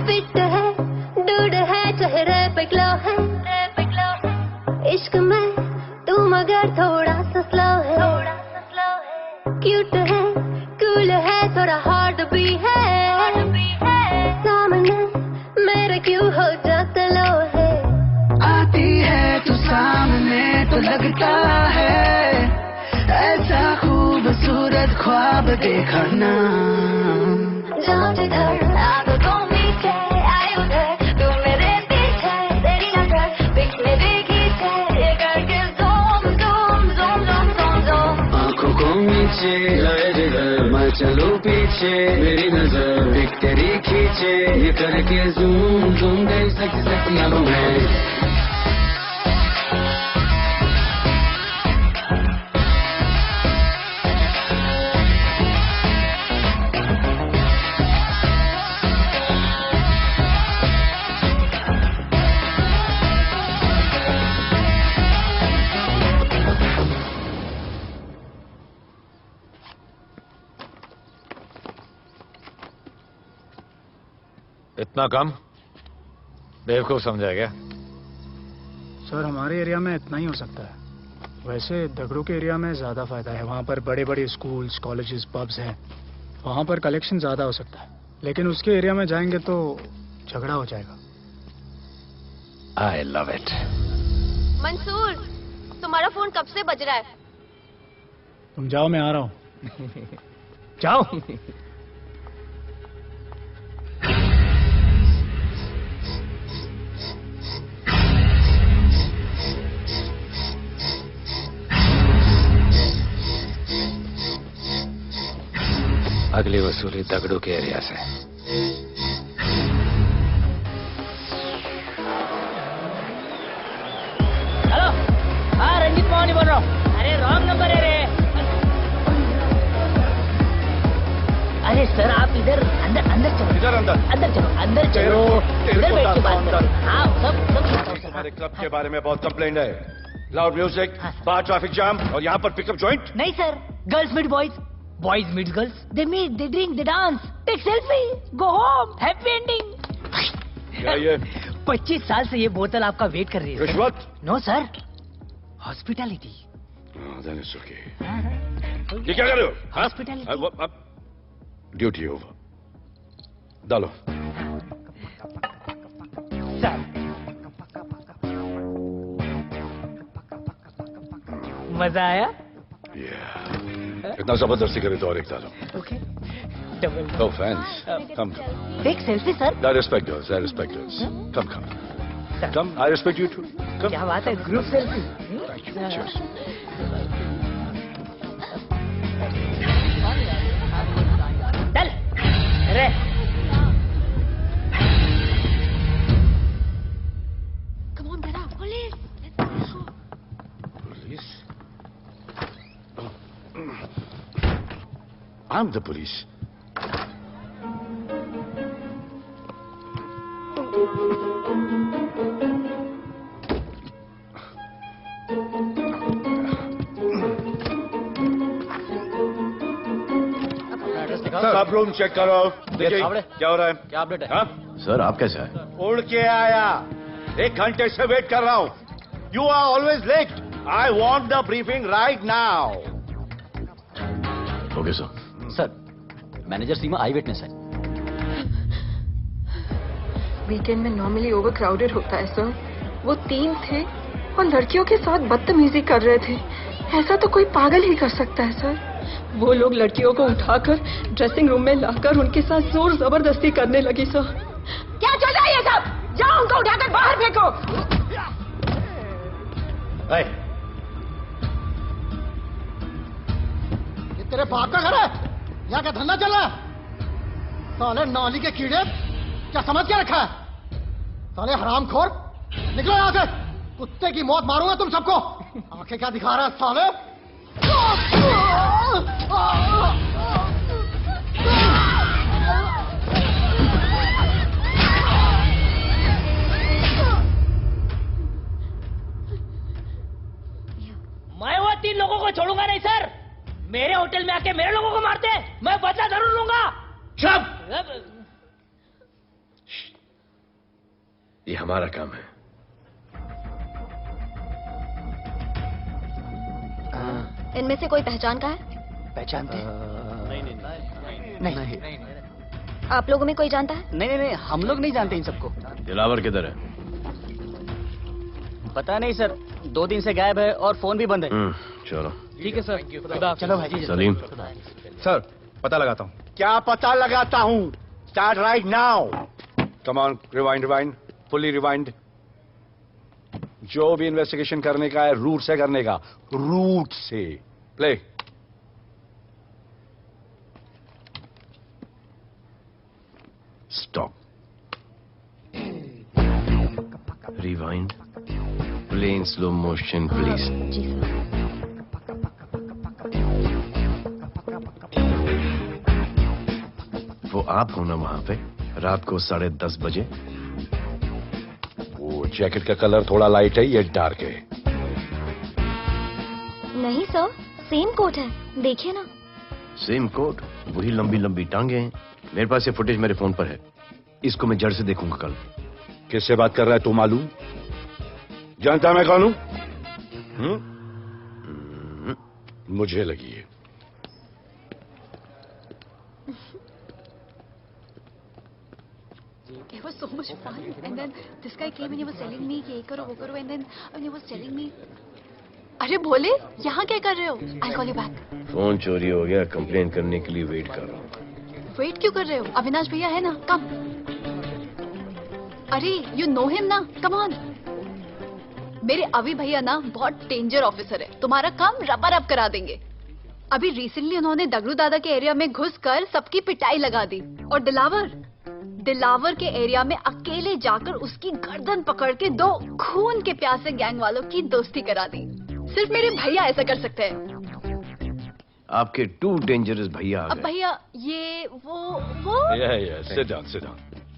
फिट है डूड है चेहरे पे ग्लो है इश्क में तू मगर थोड़ा सा स्लो है, क्यूट है, कूल है, थोड़ा हार्ड भी है, सामने मेरे क्यों हो जाता लो है। आती है तू सामने तो लगता है ऐसा खूबसूरत ख्वाब देखा ना। जाओ जिधर आंखों मीठे आए उधर, तू मेरे पीछे तेरी नजर पिछले देखी थे, ये करके zoom zoom zoom zoom zoom zoom. आंखों को नीचे आए जिधर मैं चलूं पीछे, मेरी नजर एक तेरी खींचे, ये करके ज़ूम ज़ूम गई सेक्सी सेक्सी आंखों में। इतना कम बेवकूफ समझा गया? सर हमारे एरिया में इतना ही हो सकता है, वैसे दगड़ू के एरिया में ज्यादा फायदा है। वहाँ पर बड़े बड़े स्कूल्स, कॉलेजेस, पब्स हैं, वहाँ पर कलेक्शन ज्यादा हो सकता है। लेकिन उसके एरिया में जाएंगे तो झगड़ा हो जाएगा। I love it. मंसूर, तुम्हारा फोन कब से बज रहा है? तुम जाओ, मैं आ रहा हूँ। जाओ। अगली वसूली दगड़ू के एरिया से। हेलो, हाँ रंजीत मोहन बोल रहा हूँ। अरे रॉन्ग नंबर है रे। अरे सर आप इधर अंदर अंदर चलो। इधर अंदर अंदर चलो, अंदर चलो, इधर बैठ के बात करो। हाँ सब हमारे क्लब के बारे में बहुत कंप्लेंट है। लाउड म्यूजिक, बाहर ट्रैफिक जाम और यहाँ पर पिकअप जॉइंट। नहीं sir, girls meet boys, boys meet girls, they meet, they drink, they dance, take selfie, go home, happy ending. क्या ये 25 साल से ये बोतल आपका वेट कर रही है। रिश्वत? No sir, hospitality. Then it's okay. ये क्या कर रहे हो? हॉस्पिटैलिटी। Duty over. डालो। सर मजा आया? इतना जबरदस्ती करे तो और एक डालो। Okay, double. No fans. Come. Take selfie sir. I respect yours. I respect yours. Come, come. Come. I respect you too. Come. क्या बात है, ग्रुप सेल्फी। Cheers. चल रे। Come on, बेटा, police. Police? I'm the police. सब रूम चेक करो। देखिए क्या हो रहा है। क्या अपडेट है? हाँ? सर आप कैसे आए? उड़ के आया, 1 घंटे से वेट कर रहा हूँ। You are always late. I want the briefing right now. Okay sir. Sir, manager Seema eyewitness है। वीकेंड में नॉर्मली ओवर क्राउडेड होता है सर। वो 3 थे और लड़कियों के साथ बदतमीजी कर रहे थे। ऐसा तो कोई पागल ही कर सकता है सर। वो लोग लड़कियों को उठाकर ड्रेसिंग रूम में लाकर उनके साथ जोर जबरदस्ती करने लगी सर। क्या चल रहा है ये सब? जाओ उनको उठाकर बाहर फेंको। ये तेरे बाप का घर है? यहाँ क्या धंधा चल रहा है? साले नाली के कीड़े, क्या समझ के रखा है? साले हरामखोर, निकलो यहाँ से। कुत्ते की मौत मारूंगा तुम सबको। आंखें क्या दिखा रहा है साले? मैं वो 3 लोगों को छोड़ूंगा नहीं सर। मेरे होटल में आके मेरे लोगों को मारते हैं, मैं बदला जरूर लूंगा। चुप! ये हमारा काम है। इनमें से कोई पहचान का है? पहचानते? नहीं। आप लोगों में कोई जानता है? नहीं, हम लोग नहीं जानते इन सबको। दिलावर किधर है? पता नहीं सर, 2 दिन से गायब है और फोन भी बंद है। चलो ठीक है सर, चलो भाई। सलीम। सर पता लगाता हूँ। क्या पता लगाता हूँ? Start right now. Come on, rewind, fully rewind. जो भी इन्वेस्टिगेशन करने का है रूट से करने का, रूट से। Play. Stop. Rewind. Play in slow motion please. जी सर। वो आप हो ना वहां पे रात को 10:30 बजे? वो जैकेट का कलर थोड़ा लाइट है, ये डार्क है। नहीं सर, सेम कोट है, देखिए ना। सेम कोट, वही लंबी लंबी टांगे हैं। मेरे पास ये फुटेज मेरे फोन पर है, इसको मैं जड़ से देखूंगा कल। किससे बात कर रहा है तू? मालूम? जानता मैं कौन हूं? मुझे लगी है। It was so much fun, and then this guy came and he was telling me ये करो वो करो, and then he was telling me, अरे भोले यहाँ क्या कर रहे हो? I'll call you back. Phone चोरी हो गया, कंप्लेन करने के लिए वेट कर रहा हूँ। वेट क्यों कर रहे हो? अविनाश भैया है ना, कम। अरे you know him ना, come on. मेरे अभी भैया ना बहुत डेंजर ऑफिसर है, तुम्हारा काम रबर अप करा देंगे। अभी रिसेंटली उन्होंने दगड़ू दादा के एरिया में घुसकर सबकी पिटाई लगा दी, और दिलावर के एरिया में अकेले जाकर उसकी गर्दन पकड़ के 2 खून के प्यासे गैंग वालों की दोस्ती करा दी। सिर्फ मेरे भैया ऐसा कर सकते हैं। आपके 2 डेंजरस भैया आ अब गए। भैया ये वो सिट डाउन।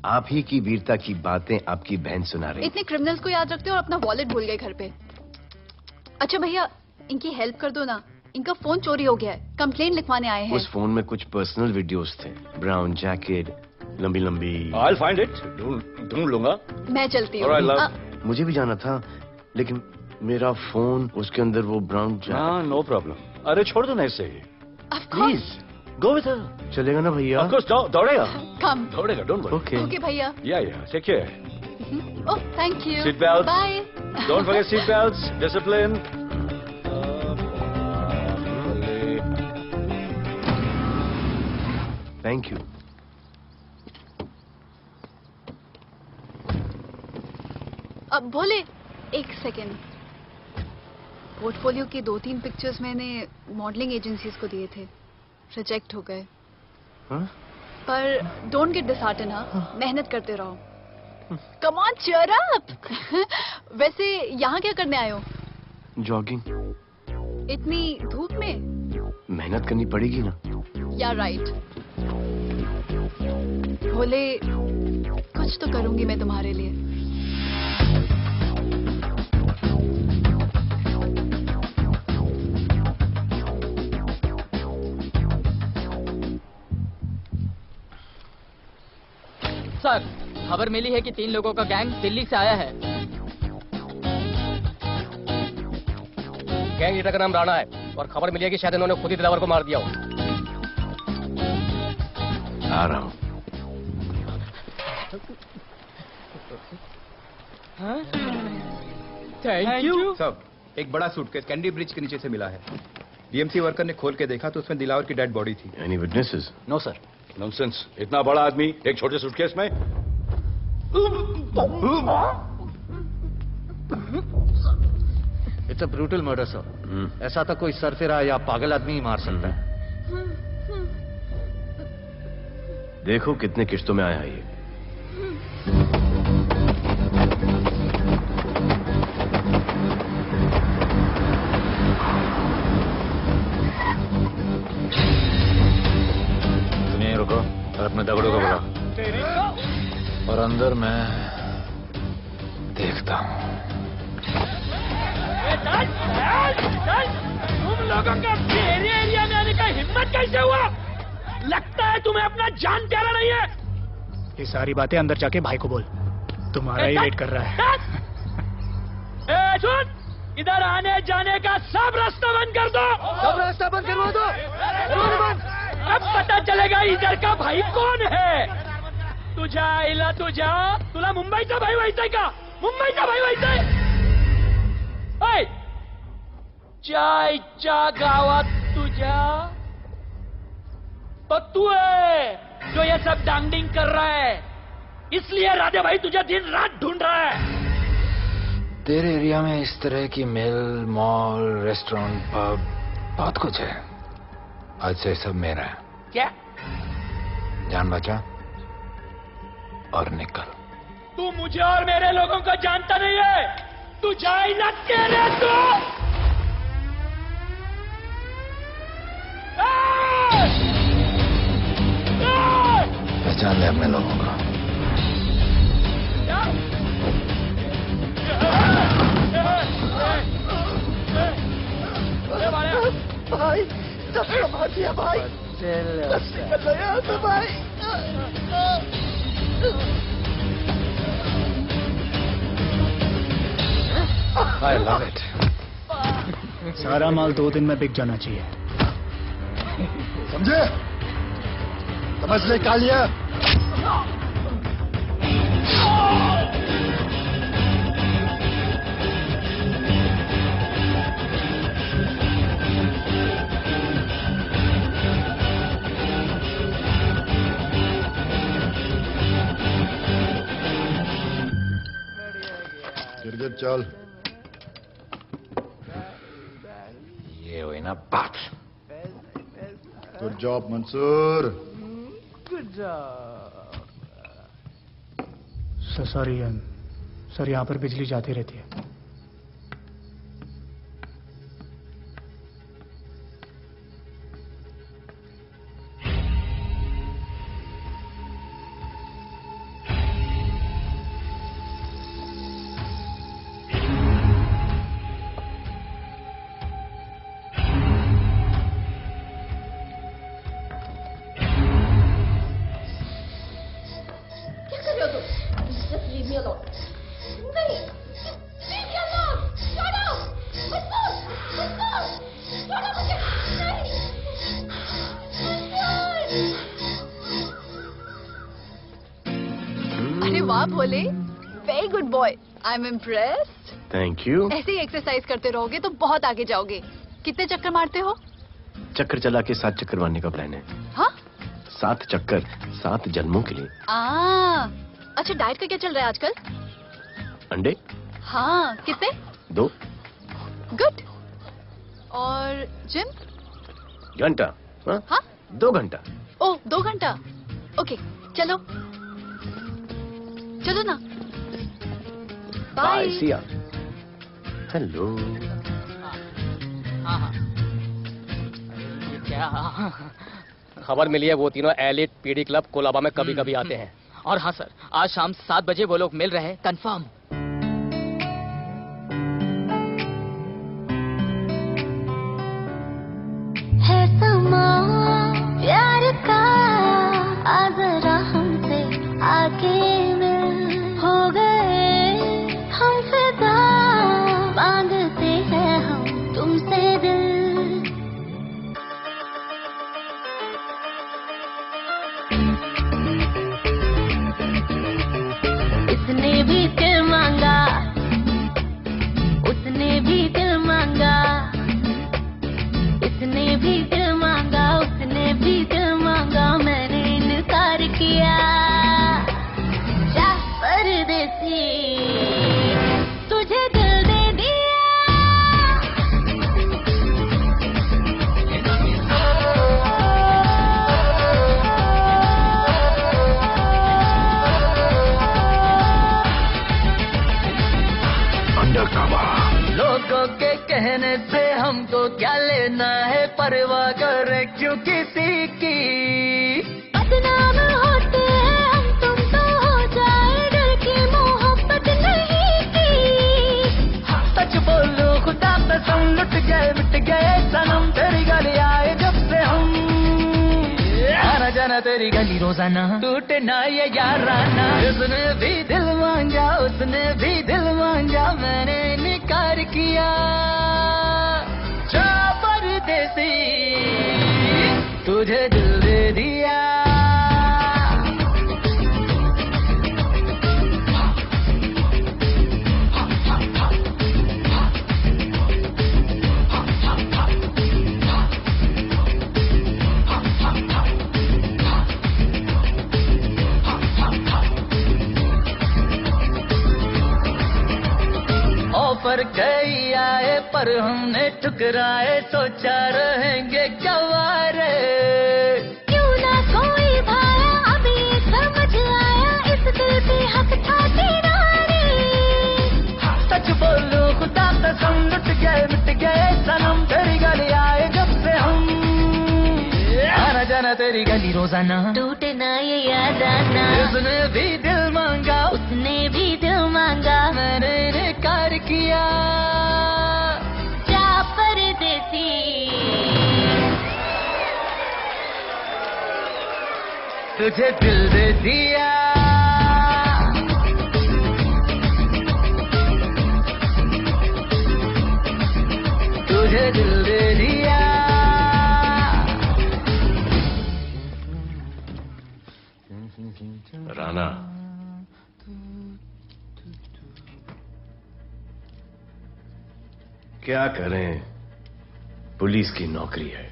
आप ही की वीरता की बातें आपकी बहन सुना रही। इतने क्रिमिनल्स को याद रखते हो और अपना वॉलेट भूल गए घर पे। अच्छा भैया इनकी हेल्प कर दो ना, इनका फोन चोरी हो गया है, कंप्लेन लिखवाने आए हैं। उस फोन में कुछ पर्सनल वीडियोस थे, ब्राउन जैकेट, लंबी लंबी। I'll find it, ढूंढ लूंगा। मैं चलती हूँ। मुझे भी जाना था, लेकिन मेरा फोन, उसके अंदर वो ब्राउन जैकेट। हाँ, नो प्रॉब्लम। अरे छोड़ दो ना इसे। Please go with her. चलेगा ना भैया? ऑफ कोर्स, दौड़ेगा। कम। दौड़ेगा, डोंट वरी। ओके भैया। Yeah take care. Oh thank you. Seat belt. Bye. Don't forget seat belts, discipline. Thank you. अब भोले एक सेकेंड, पोर्टफोलियो की 2-3 पिक्चर्स मैंने मॉडलिंग एजेंसीज को दिए थे, रिजेक्ट हो गए। पर डोंट गेट डिसहार्टेंड, हाँ, मेहनत करते रहो। Come on cheer up. वैसे यहाँ क्या करने आए हो? जॉगिंग। इतनी धूप में? मेहनत करनी पड़ेगी ना। या राइट। भोले कुछ तो करूंगी मैं तुम्हारे लिए। सर खबर मिली है कि 3 लोगों का गैंग दिल्ली से आया है। गैंग लीडर का नाम राणा है और खबर मिली है कि शायद इन्होंने खुद ही दिलावर को मार दिया हो। आ रहा हूँ। Thank you. सब एक बड़ा सूटकेस कैंडी ब्रिज के नीचे से मिला है। बीएमसी वर्कर ने खोल के देखा तो उसमें दिलावर की डेड बॉडी थी। Any witnesses? No sir. Nonsense, इतना बड़ा आदमी एक छोटे सूटकेस में? It's a brutal murder sir. ऐसा तो कोई सरफिरा या पागल आदमी ही मार सकता है। देखो कितने किश्तों में आया ये। रुको और अपने दगड़ों को बुला, और अंदर मैं देखता हूँ। तुम लोगों का मेरे एरिया में आने का हिम्मत कैसे हुआ? लगता है तुम्हें अपना जान प्यारा नहीं है। ये सारी बातें अंदर जाके भाई को बोल, तुम्हारा ही वेट कर रहा है। सुन, इधर आने जाने का सब रास्ता बंद कर दो। सब रास्ता बंद करवा दो। अब पता चलेगा इधर का भाई कौन है। तुझा इला तुझा तुला मुंबईचा भाई व्हायचाय का? मुंबईचा भाई व्हायचाय? चायच्या गावात तुझ्या तो तू है जो ये सब डांगडिंग कर रहा है, इसलिए राधे भाई तुझे दिन रात ढूंढ रहा है। तेरे एरिया में इस तरह की मिल, मॉल, रेस्टोरेंट, पब बहुत कुछ है। आज से सब मेरा है। क्या? जान बचा और निकल। तू मुझे और मेरे लोगों को जानता नहीं है। तू जाए ना तेरे तो पहचान ले अपने लोगों को। भाई सबको मार दिया भाई। निकल लो यहाँ से भाई। I love it. सारा माल 2 दिन में बिक जाना चाहिए। समझे? समझ ले कालिया। गिरगिट चल। ये हुई ना बात। Good job Mansoor. Good job. Sorry sir, यहाँ पर बिजली जाती रहती है। अरे वाह Bhole, very good boy, I am impressed. Thank you. ऐसे ही एक्सरसाइज करते रहोगे तो बहुत आगे जाओगे। कितने चक्कर मारते हो? चक्कर चला के 7 चक्कर मारने का प्लान है। हाँ? 7 चक्कर 7 जन्मों के लिए। अच्छा, डाइट का क्या चल रहा है आजकल? अंडे? हाँ, कितने? 2 गुड। और जिम? घंटा। हाँ? 2 घंटा। ओह, 2 घंटा। ओके, चलो चलो ना। बाय। सिया। हेलो। क्या खबर मिली है? वो तीनों एलिट पीडी क्लब कोलाबा में कभी कभी आते हैं। और हाँ सर, आज शाम 7 बजे वो लोग मिल रहे हैं, कंफर्म। है समा प्यार का, आज जरा हमसे आके मिल। हो गए हम फिदा, बांधते हैं हम तुमसे दिल। इसने भी दिल मांगा, उसने भी दिल मांगा, इसने भी दिल मांगा, उसने भी दिल मांगा, मैंने इनकार किया। जा परदेसी, तुझे दिल दे लोगों के कहने से हमको क्या लेना है, परवाह करे क्यों किसी की। बदनाम होते हैं हम, तुम तो हो जाए, डर की मोहब्बत नहीं की। सच बोलो खुदा कसम, लुट गए मिट गए सनम, तेरी गली आए जब से हम। आना जाना तेरी गली रोजाना, टूटना ये याराना। उसने भी दिल मांगा, उसने भी दिल मांगा, मैंने इनकार किया। तुझे दिल दे दिया ऑफर कई आए पर हमने ठुकराए सोचा रहेंगे क्या वारे क्यों ना कोई भाया अभी समझ आया इस दिल पे हक था तेरा रे सच बोलो खुदा कसम लुट गए मिट गए सनम तेरी गली आए जब से हम आना जाना तेरी गली रोजाना टूटे ना ये याद आना उसने भी दिल मांगा उसने भी दिल मांगा मैंने इनकार किया जा परदेसी तुझे दिल दे दिया तुझे दिल दे दिया राणा क्या करें, पुलिस की नौकरी है,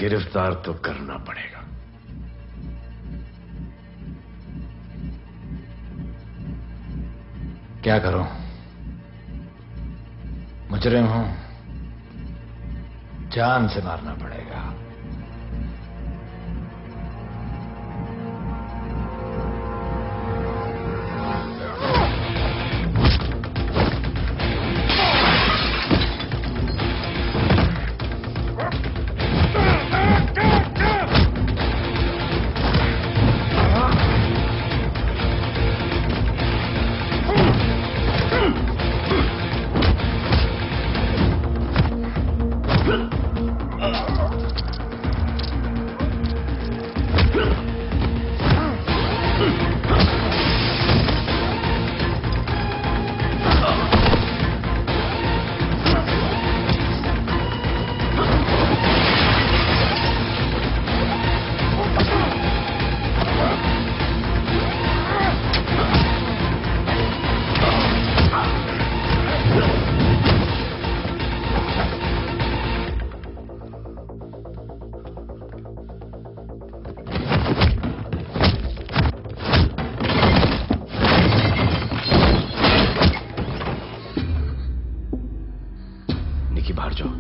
गिरफ्तार तो करना पड़ेगा। क्या करूं? मुजरिम हूं, जान से मारना पड़ेगा। निकी बाहर जाओ।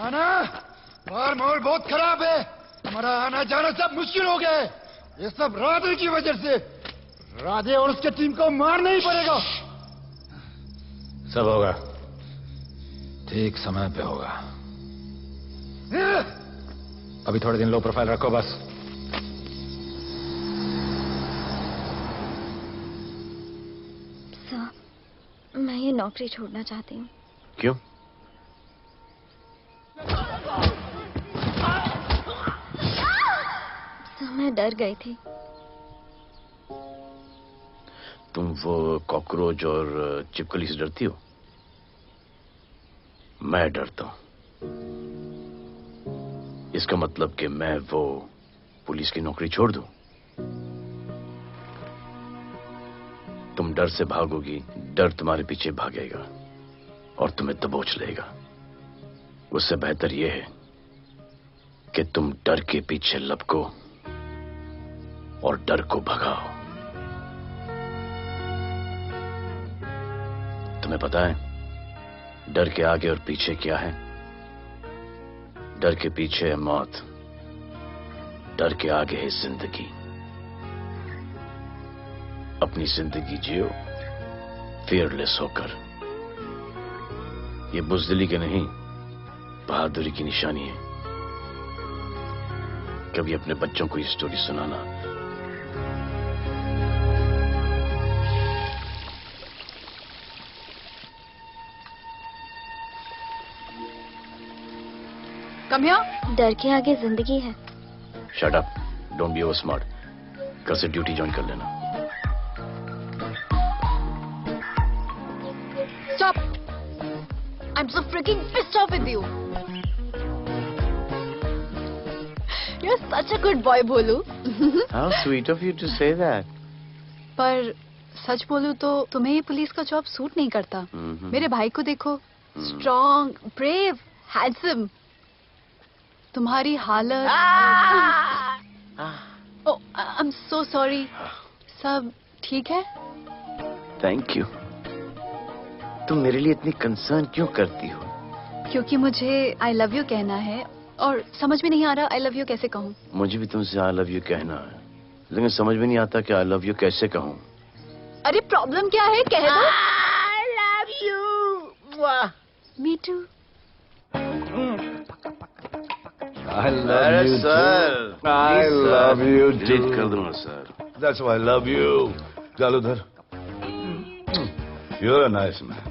आना, बाहर माहौल बहुत खराब है। हमारा आना जाना सब मुश्किल हो गया है। ये सब राधे की वजह से। राधे और उसके टीम को मारना ही पड़ेगा। सब होगा, ठीक समय पे होगा। अभी थोड़े दिन लो प्रोफाइल रखो बस। सर, मैं ये नौकरी छोड़ना चाहती हूँ। क्यों? सर, मैं डर गई थी। तुम वो कॉकरोच और चिपकली से डरती हो? मैं डरता हूं। इसका मतलब कि मैं वो पुलिस की नौकरी छोड़ दूं? तुम डर से भागोगी, डर तुम्हारे पीछे भागेगा और तुम्हें दबोच लेगा। उससे बेहतर यह है कि तुम डर के पीछे लपको और डर को भगाओ। तुम्हें पता है डर के आगे और पीछे क्या है? डर के पीछे है मौत, डर के आगे है जिंदगी। अपनी जिंदगी जियो फियरलेस होकर। ये बुज़दिली के नहीं, बहादुरी की निशानी है। कभी अपने बच्चों को ये स्टोरी सुनाना। Come here. डर के आगे जिंदगी है। Shut up, don't be over smart. कल से ड्यूटी ज्वाइन कर लेना। Stop! I'm so freaking pissed off with you. You're such a good boy, बोलू। How sweet of you to say that. पर सच बोलूं तो तुम्हें ये पुलिस का जॉब सूट नहीं करता। मेरे भाई को देखो, स्ट्रॉन्ग, ब्रेव, हैंडसम। तुम्हारी हालत। ओह, आई एम सो सॉरी। सब ठीक है? Thank you. तुम मेरे लिए इतनी कंसर्न क्यों करती हो? क्योंकि मुझे आई लव यू कहना है और समझ में नहीं आ रहा आई लव यू कैसे कहूँ। मुझे भी तुमसे आई लव यू कहना है, लेकिन समझ में नहीं आता कि आई लव यू कैसे कहूँ। अरे प्रॉब्लम क्या है, कह दो। I love you. Me too. I love you too. I love you too. Delete कर दूंगा sir. That's why I love you. Jaludhar, you're a nice man.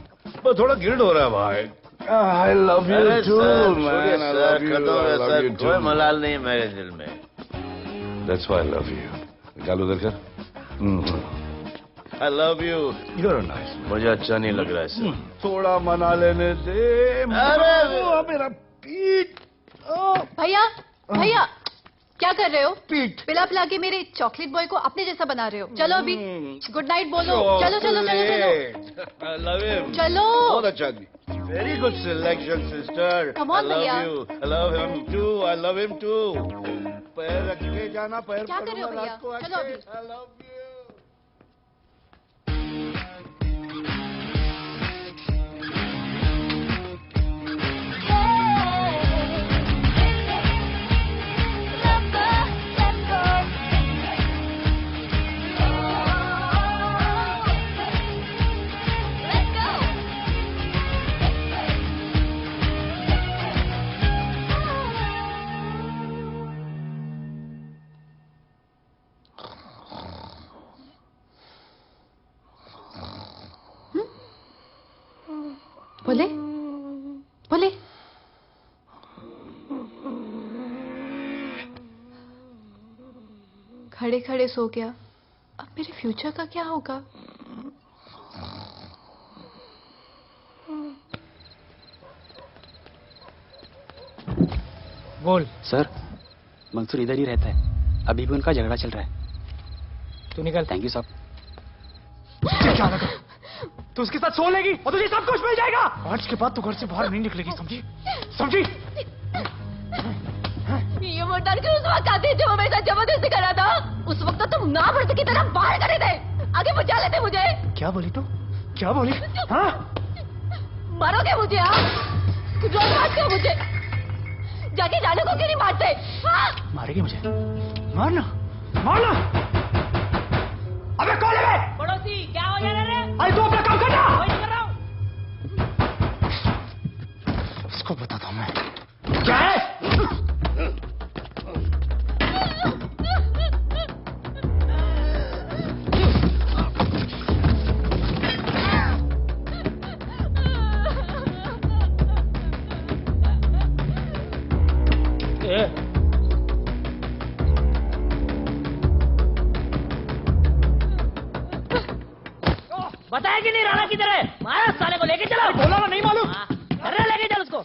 पर थोड़ा गिल्ड हो रहा है भाई। I love you too, man. I love you. I love you too. कोई मलाल नहीं है मेरे दिल में। That's why I love you. जालूधर कर। I love you. You're a nice man. मुझे अच्छा नहीं लग रहा है सर। थोड़ा मना लेने दे। अरे मेरा पीठ। भैया, भैया, क्या कर रहे हो? पीठ पिला पिला के मेरे चॉकलेट बॉय को अपने जैसा बना रहे हो। चलो अभी गुड नाइट बोलो। चलो चलो चलो चलो। I love him. चलो। बहुत अच्छा आदमी। Very good selection, sister. Come on, I love भैया। you. I love him too. I love him too. पैर रख के जाना, पैर क्या कर रहे हो भैया? चलो अभी। I love you. बोले बोले। खड़े खड़े सो गया। अब मेरे फ्यूचर का क्या होगा? बोल। सर, मंसूर इधर ही रहता है। अभी भी उनका झगड़ा चल रहा है। तू निकल। थैंक यू साहब। तू उसके साथ सो लेगी और तुझे सब कुछ मिल जाएगा। आज के बाद तू घर से बाहर नहीं निकलेगी, समझी? समझी? ये वो डर के उस वक्त आते जब मेरे साथ जबरदस्ती करा था। उस वक्त तो तुम ना मर्द की तरह बाहर करे थे। आगे बचा लेते मुझे। क्या बोली तू? क्या बोली? हाँ? मारोगे मुझे? हाँ? रोज मारते हो मुझे। जाके राना को क्यों नहीं मारते? हाँ? मारेगी मुझे? मारना, मारना। अबे कौन है? पड़ोसी क्या हो जा रहा है? अरे तू अपना काम करना। वही कर रहा हूँ। इसको बताता हूँ मैं। क्या है? बताया कि नहीं राणा किधर है? मारा साले को लेके चलो। बोला ना नहीं मालूम। अरे लेके चल उसको।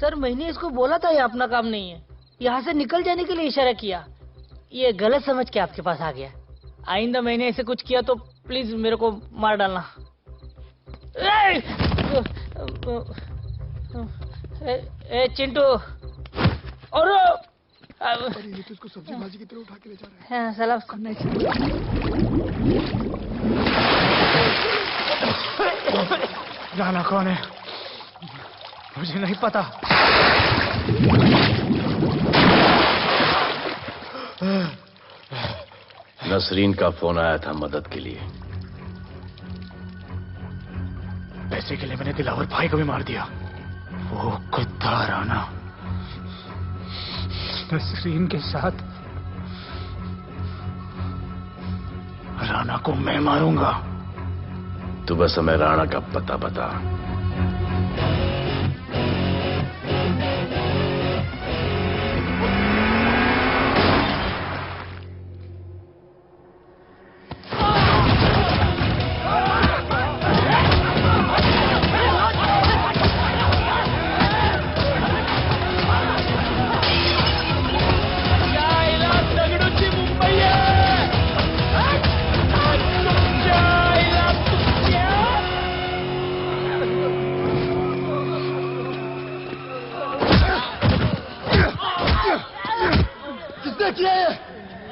सर मैंने इसको बोला था ये अपना काम नहीं है, यहाँ से निकल जाने के लिए इशारा किया, ये गलत समझ के आपके पास आ गया। आइंदा मैंने ऐसे कुछ किया तो प्लीज मेरे को मार डालना। ए चिंटू और ये तो इसको सब्जी भाजी की तरह उठा के ले जा रहा है। हाँ, सलाम करना राना कौन है मुझे नहीं पता। नसरीन का फोन आया था मदद के लिए। पैसे के लिए मैंने दिलावर भाई को भी मार दिया। वो कुत्ता राना नसरीन के साथ राना को मैं मारूंगा। तू बस हमें राणा का पता बता।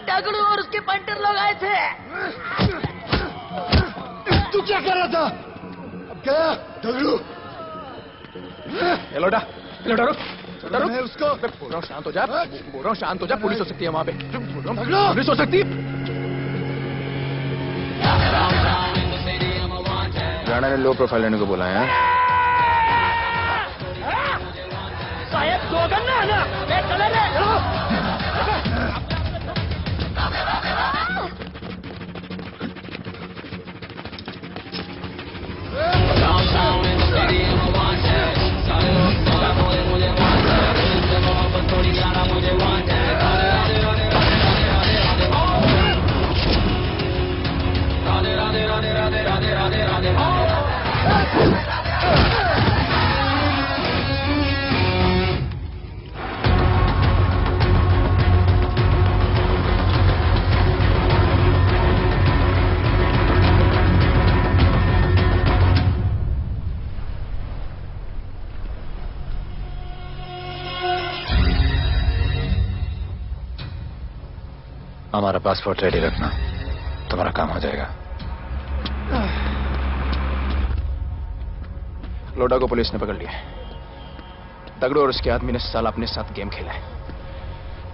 दगड़ू और उसके पंटर लोग आए थे। तू क्या कर रहा था? अब गया दगड़ू। ये लोटा रुक। मैं उसको बोल रहा हूँ शांत हो जा। बोल रहा हूँ शांत हो जा। पुलिस हो सकती है वहाँ पे। पुलिस हो सकती है। राणा ने लो प्रोफाइल लेने को बोला है। शायद गोगन ना आना। चले रे। हमारा पासपोर्ट रेडी रखना, तुम्हारा काम हो जाएगा। लोटा को पुलिस ने पकड़ लिया। दगड़ू और उसके आदमी ने साला अपने साथ गेम खेला है।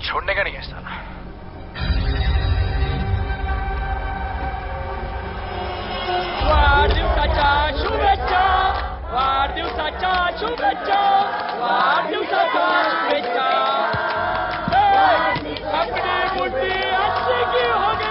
छोड़ने का नहीं है साला। वाढदिवसाच्या शुभेच्छा, वाढदिवसाच्या शुभेच्छा, वाढदिवसाच्या शुभेच्छा। अपनी मुट्ठी अच्छी की हो गई।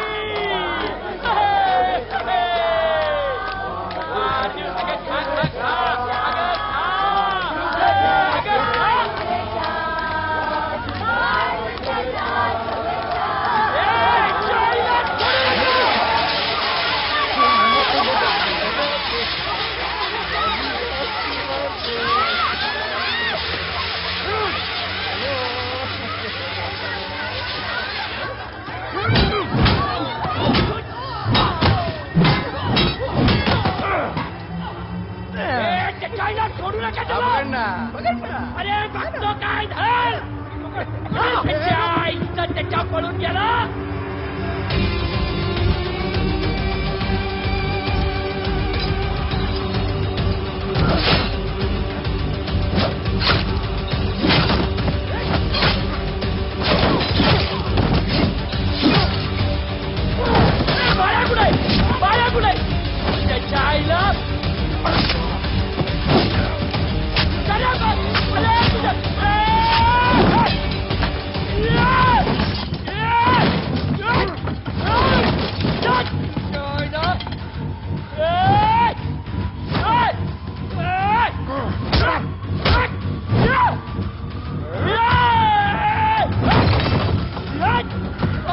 अरे बघतो काय धर त्याच्या पळून गेला बाळा कुठे त्याच्या आईला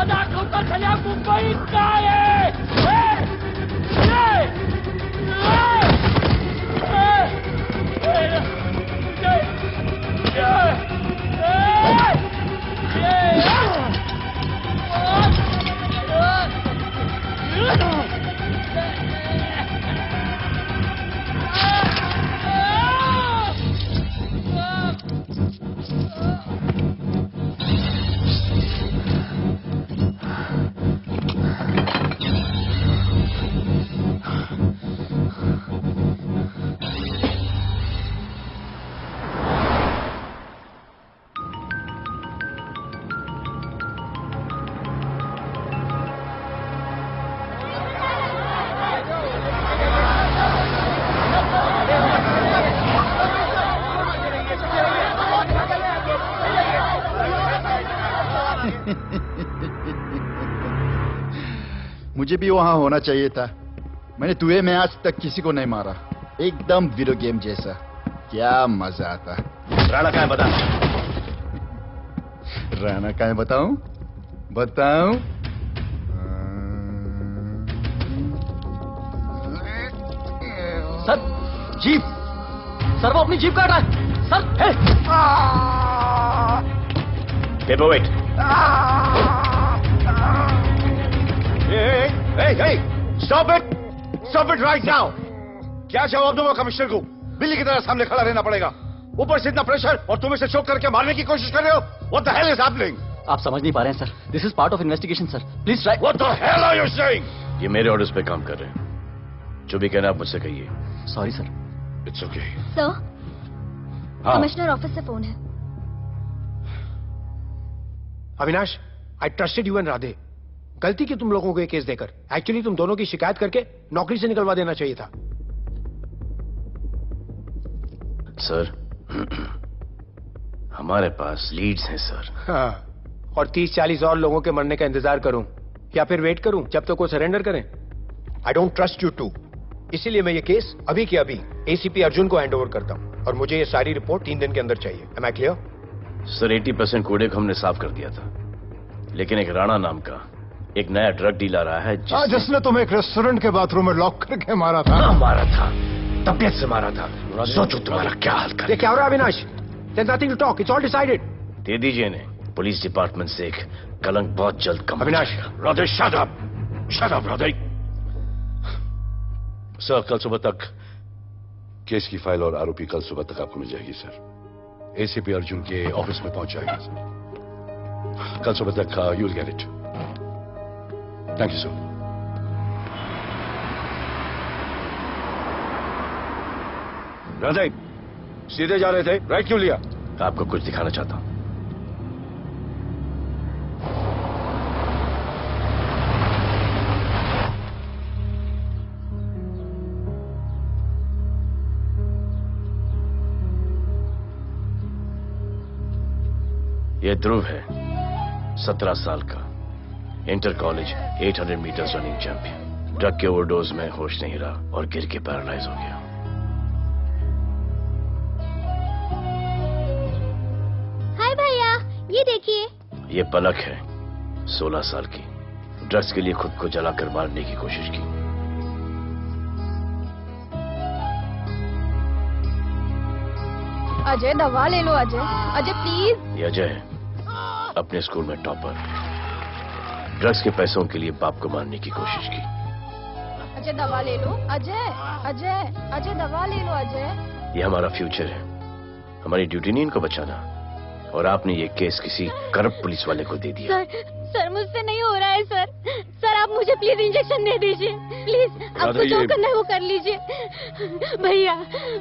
दाखवता झाल्या मुंबईत काय मुझे भी वहां होना चाहिए था। मैंने तुए में आज तक किसी को नहीं मारा। एकदम वीडियो गेम जैसा। क्या मजा आता। राणा कहाँ है बता। राणा कहाँ है बताऊं? बताऊं? सर जीप, सर वो अपनी जीप काट रहा है sir. Wait. Hey, stop it right now! क्या जवाब दूंगा कमिश्नर को? बिल्ली की तरह सामने खड़ा रहना पड़ेगा। ऊपर से इतना प्रेशर और तुम इसे चोक करके मारने की कोशिश कर रहे हो? What the hell is happening? आप समझ नहीं पा रहे हैं sir. This is part of investigation sir. Please try. What the hell are you saying? ये मेरे ऑर्डर्स पे काम कर रहे हैं। जो भी कहना आप मुझसे कहिए। Sorry sir. It's okay. Sir, commissioner office से फोन है। Avinash, I trusted you and Radhe. गलती की तुम लोगों को ये केस देकर। एक्चुअली तुम दोनों की शिकायत करके नौकरी से निकलवा देना चाहिए था। सर, हमारे पास लीड्स हैं सर। हाँ, और 30-40 और लोगों के मरने का इंतजार करूं या फिर वेट करूं जब तक वो सरेंडर करें? I don't trust you too. इसीलिए मैं ये केस अभी के अभी एसीपी अर्जुन को हैंडओवर करता हूं और मुझे ये सारी रिपोर्ट 3 दिन के अंदर चाहिए। M I clear? सर, 80% कूड़े को हमने साफ कर दिया था, लेकिन एक राणा नाम का एक नया ड्रग डीलर आया है जिसने तुम्हें एक रेस्टोरेंट के बाथरूम में लॉक करके मारा था। मारा था, तबीयत से मारा था। सोचो तुम्हारा क्या हाल कर। ये क्या हो रहा है Avinash? There's nothing to talk. It's all decided. दे दीजिए इन्हें। पुलिस डिपार्टमेंट से एक कलंक बहुत जल्द कम। Avinash, Radhe shut up Radhe. Sir, कल सुबह तक केस की फाइल और आरोपी कल सुबह तक आपको मिल जाएगी सर। एसीपी अर्जुन के ऑफिस में पहुंच जाएगा सर। कल सुबह तक you will get it. Thank you sir. Radhe, सीधे जा रहे थे, राइट क्यों लिया? आपको कुछ दिखाना चाहता हूं। यह ध्रुव है, 17 साल का, inter college 800 metres running champion. Drug के ओवरडोज में होश नहीं रहा और गिर के पैरालाइज हो गया। हाय भैया, ये देखिए। ये पलक है, 16 साल की। ड्रग्स के लिए खुद को जलाकर मारने की कोशिश की। अजय, दवा ले लो अजय। अजय प्लीज। ये अजय है, अपने स्कूल में टॉपर। ड्रग्स के पैसों के लिए बाप को मारने की कोशिश की। अजय दवा ले लो। अजय अजय अजय दवा ले लो अजय। ये हमारा फ्यूचर है। हमारी ड्यूटी नहीं इनको बचाना, और आपने ये केस किसी करप्ट पुलिस वाले को दे दिया। सर मुझसे नहीं हो रहा है सर। सर आप मुझे प्लीज इंजेक्शन दे दीजिए प्लीज। आपको जो करना है वो कर लीजिए। भैया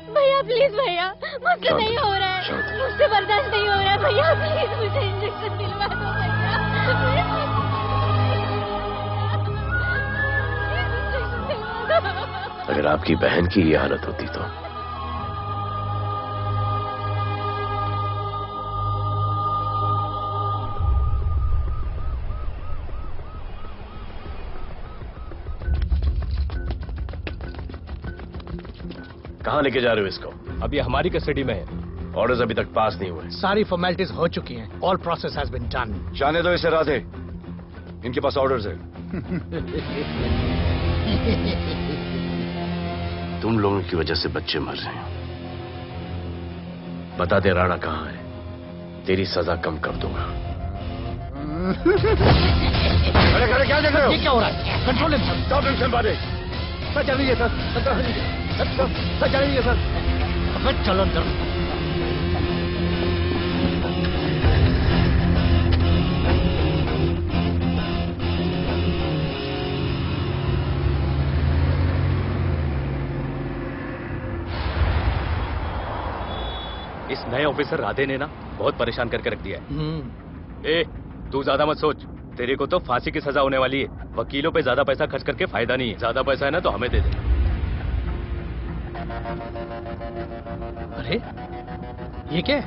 भैया प्लीज भैया, मुझसे नहीं हो रहा है, मुझसे बर्दाश्त नहीं हो रहा है भैया, प्लीज मुझे इंजेक्शन दिलवा दो भैया। अगर आपकी बहन की ये हालत होती तो कहां लेके जा रहे हो इसको? अभी हमारी कस्टडी में है। ऑर्डर्स अभी तक पास नहीं हुए। सारी फॉर्मेलिटीज हो चुकी हैं। All process has been done. जाने दो इसे राधे, इनके पास ऑर्डर्स है। तुम लोगों की वजह से बच्चे मर रहे हैं। बता दे राणा कहां है, तेरी सजा कम कर दूंगा। अरे क्या देख रहे हो? ये क्या हो रहा है? Control him sir. Stop him somebody. Sir चलिए सर, सर चलिए सर। अबे चलो अंदर। इस नए ऑफिसर राधे ने ना बहुत परेशान करके रख दिया है। ए, तू ज्यादा मत सोच, तेरे को तो फांसी की सजा होने वाली है। वकीलों पे ज्यादा पैसा खर्च करके फायदा नहीं है। ज्यादा पैसा है ना तो हमें दे दे। अरे ये क्या है?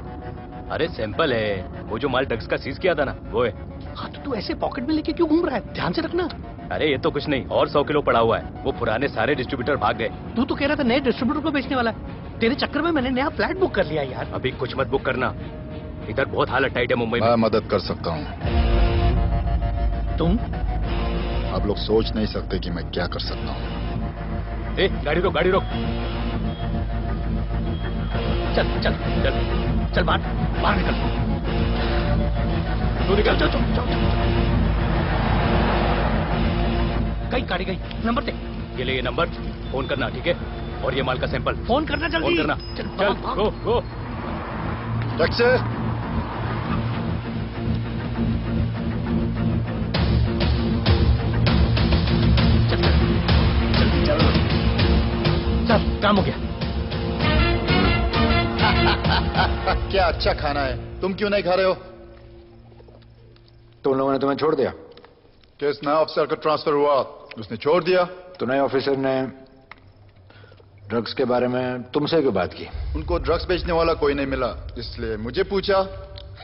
अरे सैंपल है, वो जो माल ड्रग्स का सीज किया था ना वो है। हाँ तो तू ऐसे पॉकेट में लेके क्यों घूम रहा है? ध्यान से रखना। अरे ये तो कुछ नहीं, और 100 किलो पड़ा हुआ है। वो पुराने सारे डिस्ट्रीब्यूटर भाग गए। तू तो कह रहा था नए डिस्ट्रीब्यूटर को बेचने वाला है। तेरे चक्कर में मैंने नया फ्लैट बुक कर लिया यार। अभी कुछ मत बुक करना, इधर बहुत हालत टाइट है मुंबई में। मैं मदद कर सकता हूँ। तुम? आप लोग सोच नहीं सकते कि मैं क्या कर सकता हूँ। ए, गाड़ी रोक, गाड़ी रोक। चल चल चल चल, बाहर निकल। तू निकल। चल चल चल। गई गाड़ी गई। नंबर दे। ये ले, ये नंबर, फोन करना ठीक है। और ये माल का सैंपल फोन करना जल्दी। फोन करना। चल गो गो। टैक्सी। चल काम हो गया। क्या अच्छा खाना है, तुम क्यों नहीं खा रहे हो? तो उन लोगों ने तुम्हें छोड़ दिया? केस नए ऑफिसर का ट्रांसफर हुआ, उसने छोड़ दिया। तो नए ऑफिसर ने ड्रग्स के बारे में तुमसे क्यों बात की? उनको ड्रग्स बेचने वाला कोई नहीं मिला, इसलिए मुझे पूछा।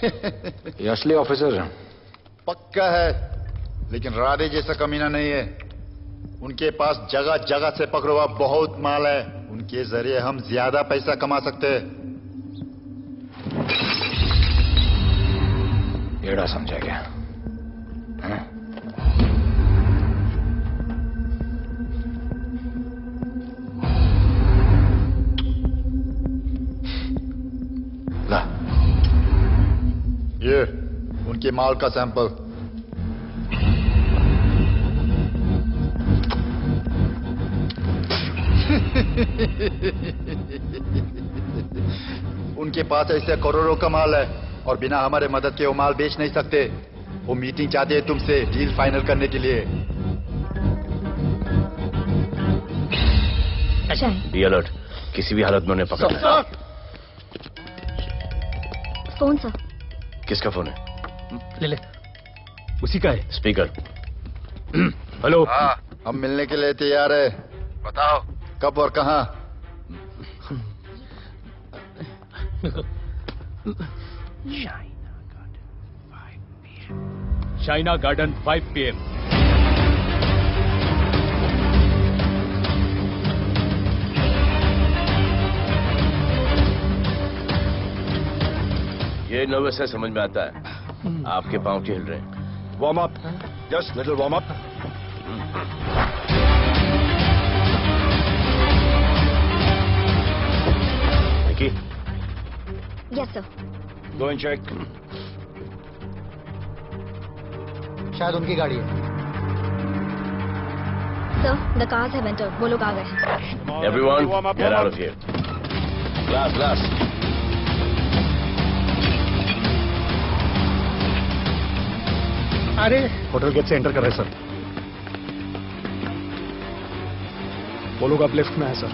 ये असली ऑफिसर है? पक्का है, लेकिन राधे जैसा कमीना नहीं है। उनके पास जगह जगह से पकड़ा हुआ बहुत माल है, उनके जरिए हम ज्यादा पैसा कमा सकते हैं। एड़ा समझा क्या? ला, ये उनके माल का सैंपल। उनके पास ऐसे करोड़ों का माल है और बिना हमारे मदद के वो माल बेच नहीं सकते। वो मीटिंग चाहते हैं तुमसे डील फाइनल करने के लिए। बी अलर्ट, किसी भी हालत में उन्हें पकड़ लें। Phone sir. किसका फोन है? ले ले। उसी का है। स्पीकर। हेलो। हाँ, हम मिलने के लिए तैयार है। बताओ कब और कहाँ? China garden 5 PM। ये नर्वस है, समझ में आता है। आपके पांव क्यों हिल रहे हैं? Warm up, just little warm up. Nikki. Yes sir. Go and check. शायद उनकी गाड़ी है। Sir, the cars have entered. वो लोग आ गए हैं। Everyone, get out of here. Glass, glass. अरे होटल गेट से एंटर कर रहे हैं सर। वो लोग अब लिफ्ट में है सर।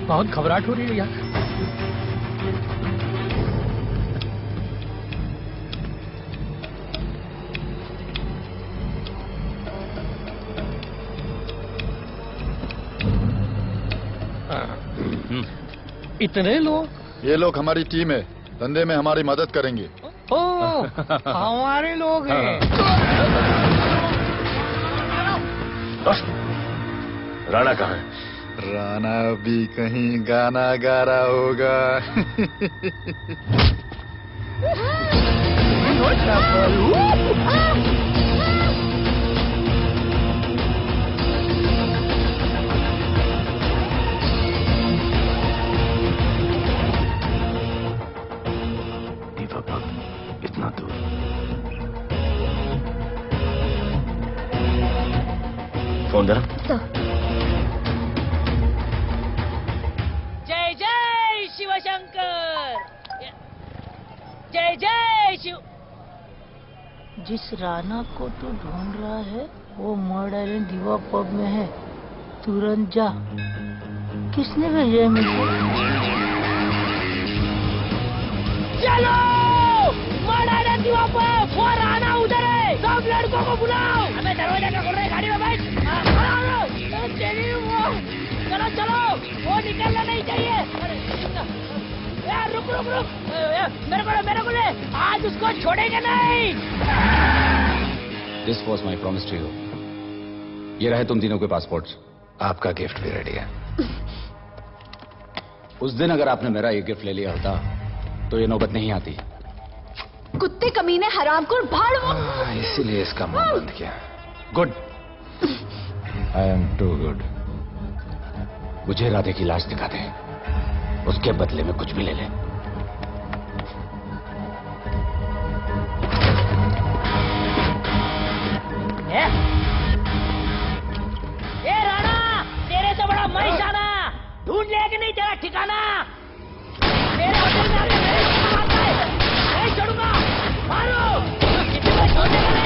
बहुत घबराहट हो रही है यार। इतने लोग? ये लोग हमारी टीम है, धंधे में हमारी मदद करेंगे। ओ, हमारे लोग हैं। राणा कहाँ है? राणा भी कहीं गाना गा रहा होगा। इतना दूर। फोन जरा। जय जय शिवशंकर, जय जय शिव। जिस राणा को तू ढूंढ रहा है वो मर्ड आइलैंड दीवा पब में है, तुरंत जा। किसने भेजा है मुझे? चलो मर्ड आइलैंड दीवा पब, वो राणा उधर है, सब लड़कों को बुलाओ। हमें दरवाजा का खोल रहे, गाड़ी में बैठ। चलो चलो, वो निकलना नहीं चाहिए। यार रुक रुक रुक, मेरे को ले, आज उसको छोड़ेंगे नहीं। This was my promise to you. ये रहे तुम तीनों के पासपोर्ट्स। आपका गिफ्ट भी रेडी है। उस दिन अगर आपने मेरा ये गिफ्ट ले लिया होता तो ये नौबत नहीं आती। कुत्ते कमीने हरामखोर भाड़। इसीलिए इसका मुंह बंद किया। Good, I am too good. मुझे राधे की लाश दिखा दे, उसके बदले में कुछ भी ले ले। ए राणा, तेरे से बड़ा मैं शाना, ढूंढ लिया कि नहीं तेरा ठिकाना? मेरे होटल में आके मेरे को मारता है, नहीं छोड़ूंगा। मारो, किसी को छोड़ेगा नहीं।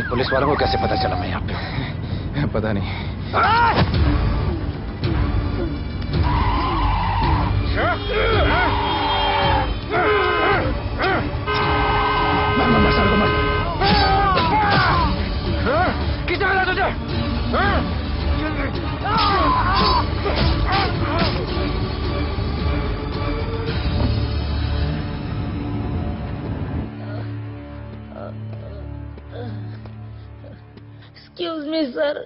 पुलिस वालों को कैसे पता चला मैं यहाँ पे? पता नहीं। किसने मिला तुझे? एक्सक्यूज मी सर,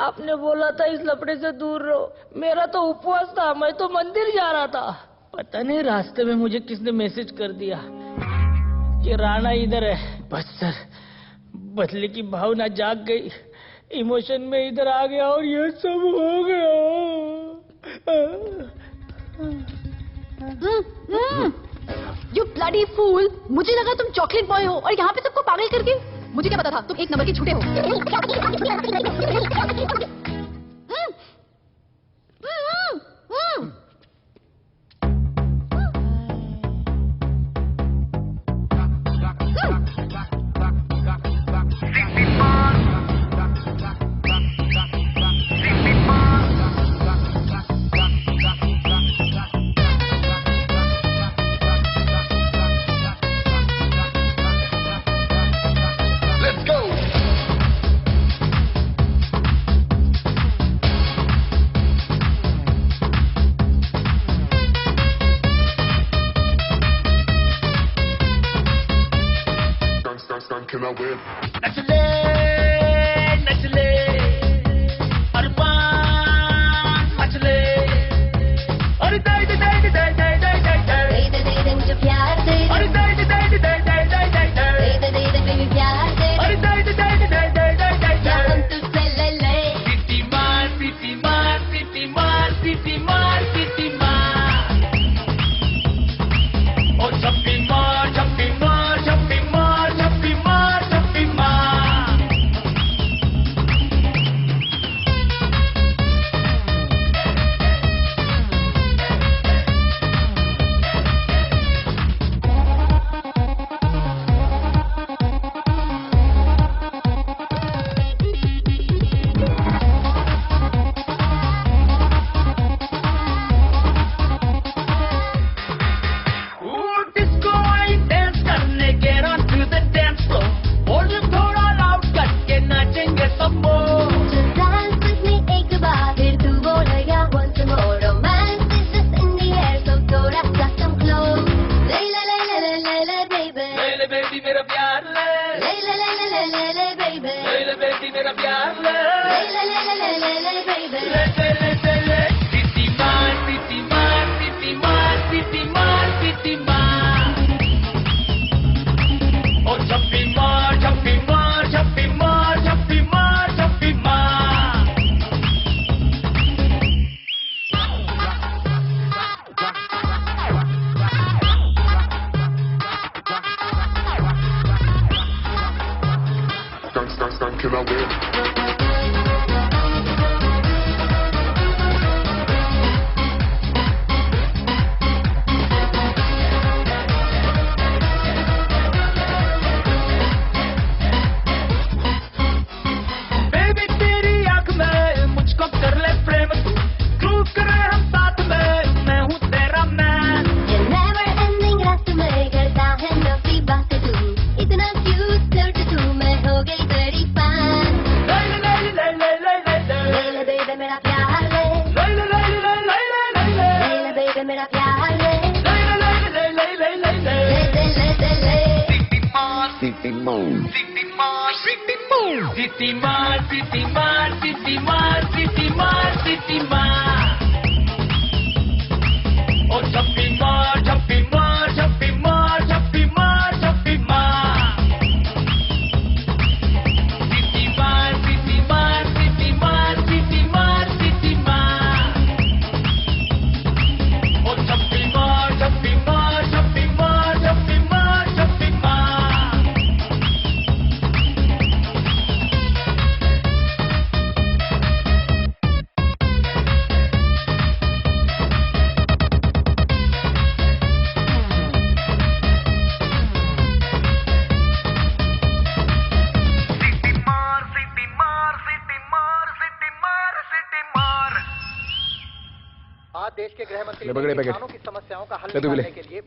आपने बोला था इस लफड़े से दूर रहो। मेरा तो उपवास था, मैं तो मंदिर जा रहा था। पता नहीं रास्ते में मुझे किसने मैसेज कर दिया कि राणा इधर है। बस सर, बदले की भावना जाग गई, इमोशन में इधर आ गया और ये सब हो गया। You bloody fool! मुझे लगा तुम चॉकलेट बॉय हो और यहाँ पे सबको पागल करके। मुझे क्या पता था तुम 1 नंबर के झूठे हो।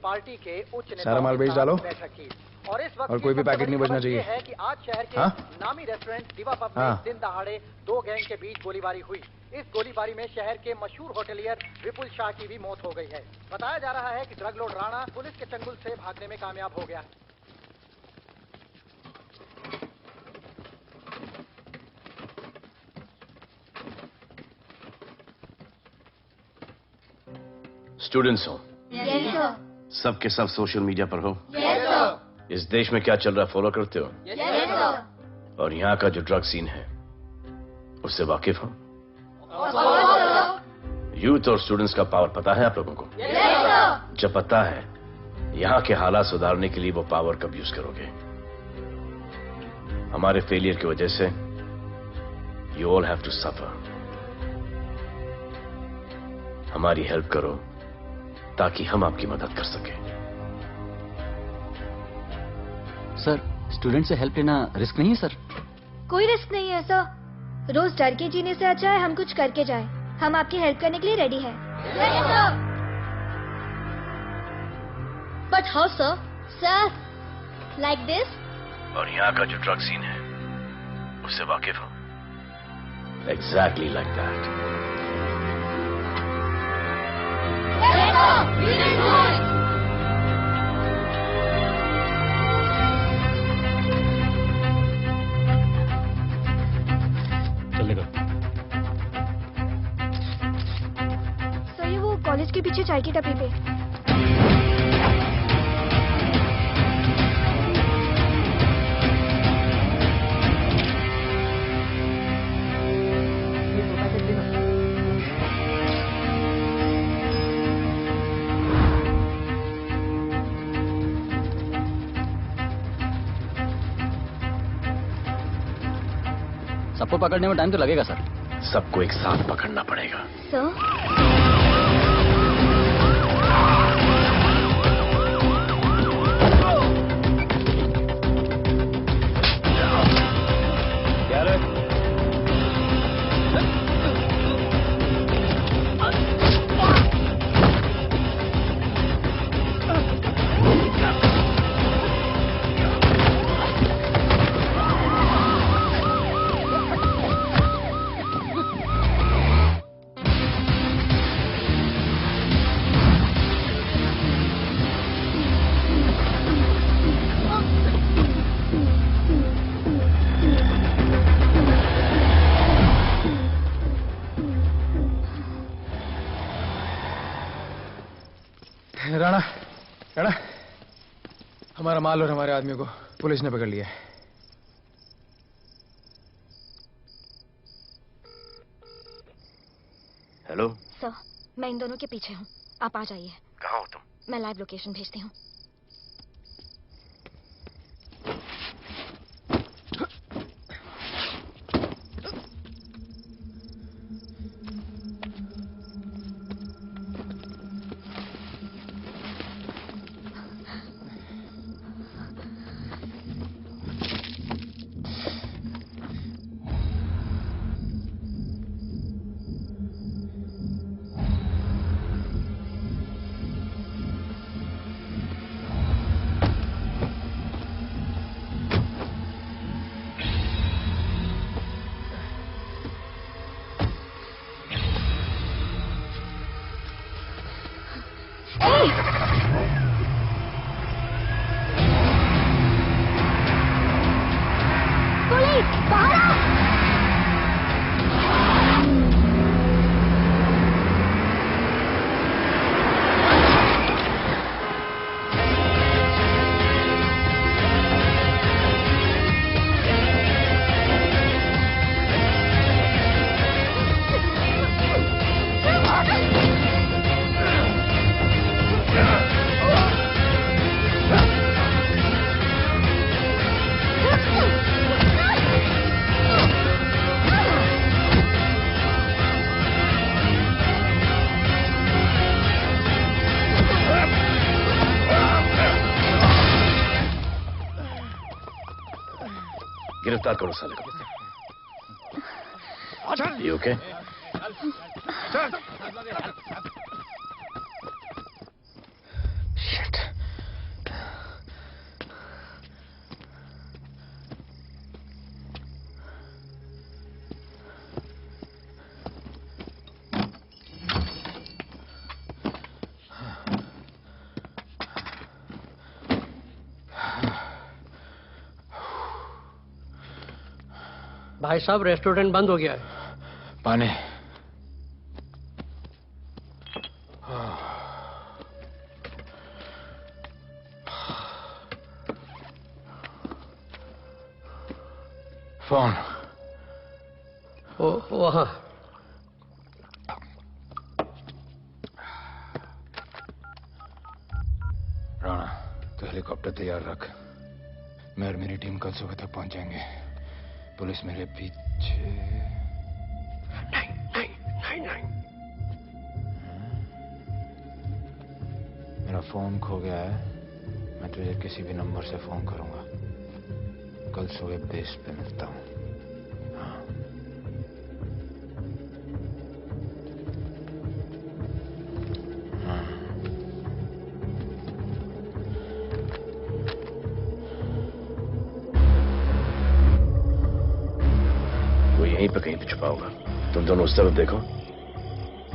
पार्टी के उच्च सारा माल बेच डालो और इस वक्त और कोई भी पैकेट नहीं बचना चाहिए। है कि आज शहर के नामी रेस्टोरेंट दिवा पब में दिन दहाड़े 2 गैंग के बीच गोलीबारी हुई। इस गोलीबारी में शहर के मशहूर होटलियर विपुल शाह की भी मौत हो गई है। बताया जा रहा है कि ड्रग लॉर्ड राणा पुलिस के चंगुल से भागने में कामयाब हो गया। स्टूडेंट्स हो सब के सब सोशल मीडिया पर हो। इस देश में क्या चल रहा है फॉलो करते हो? और यहाँ का जो ड्रग सीन है उससे वाकिफ हो? यूथ और स्टूडेंट्स का पावर पता है आप लोगों को? जब पता है, यहाँ के हालात सुधारने के लिए वो पावर कब यूज करोगे? हमारे फेलियर की वजह से you all have to suffer. हमारी हेल्प करो ताकि हम आपकी मदद कर सकें। सर, स्टूडेंट से हेल्प लेना रिस्क नहीं है सर? कोई रिस्क नहीं है सर। रोज डर के जीने से अच्छा है हम कुछ करके जाएं। हम आपकी हेल्प करने के लिए रेडी हैं। But how sir? Sir, like this? और यहाँ का जो ड्रग सीन है उससे वाकिफ हो? Exactly like that. चलेगा। सर, ये वो कॉलेज के पीछे चाय की टपरी पे। सबको पकड़ने में टाइम तो लगेगा सर। सबको एक साथ पकड़ना पड़ेगा। सर, राणा, राणा, हमारा माल और हमारे आदमियों को पुलिस ने पकड़ लिया है। हेलो सर, मैं इन दोनों के पीछे हूँ। आप आ जाइए। कहाँ हो तुम? मैं लाइव लोकेशन भेजती हूँ। गिरफ्तार करो साले को। You okay? Shit. भाई साहब, रेस्टोरेंट बंद हो गया है। पानी। फोन। वहाँ। हेलीकॉप्टर तैयार रख। मैं और मेरी टीम कल सुबह तक पहुंच जाएंगे। पुलिस मेरे पीछे नहीं। मेरा फोन खो गया है। मैं तुझे किसी भी नंबर से फोन करूंगा। कल सुबह बेस पे मिलता हूं। यहीं पे कहीं पे छुपा होगा। तुम दोनों उस तरफ देखो,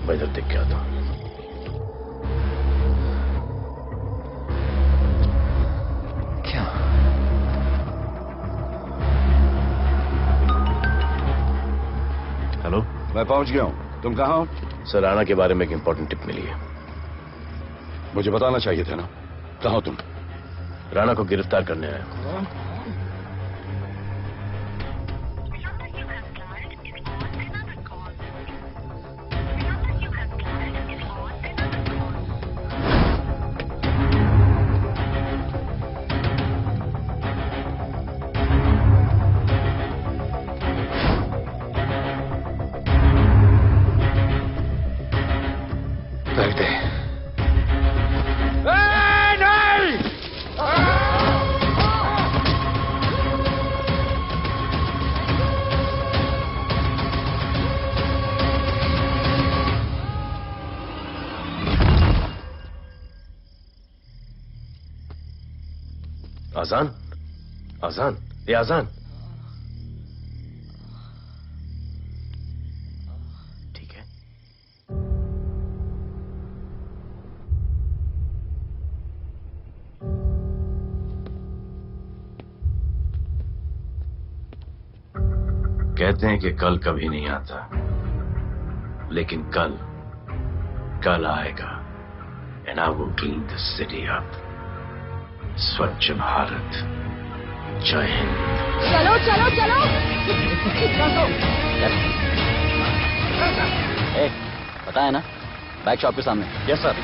मैं इधर देख के आता हूं। क्या? हेलो, मैं पहुंच गया हूं। तुम कहां हो? सर, राणा के बारे में एक इंपॉर्टेंट टिप मिली है। मुझे बताना चाहिए था ना। कहां हो तुम? राणा को गिरफ्तार करने आया हूं। आजान, आजान, ये आजान। ठीक है। कहते हैं कि कल कभी नहीं आता, लेकिन कल आएगा। And I will clean this city up. स्वच्छ भारत। जय हिंद। चलो चलो चलो। पता है ना, बैक शॉप के सामने। Yes sir.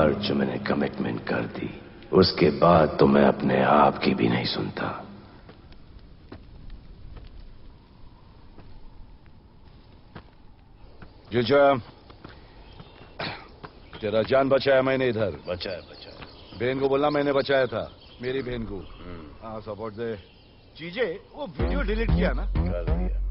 बार जो मैंने कमिटमेंट कर दी, उसके बाद तो मैं अपने आप की भी नहीं सुनता। जीजा, तेरा जान बचाया मैंने इधर। बचाया। बहन को बोलना मैंने बचाया था, मेरी बहन को। हाँ, सपोर्ट दे। चीजें वो वीडियो डिलीट किया ना? कर दिया।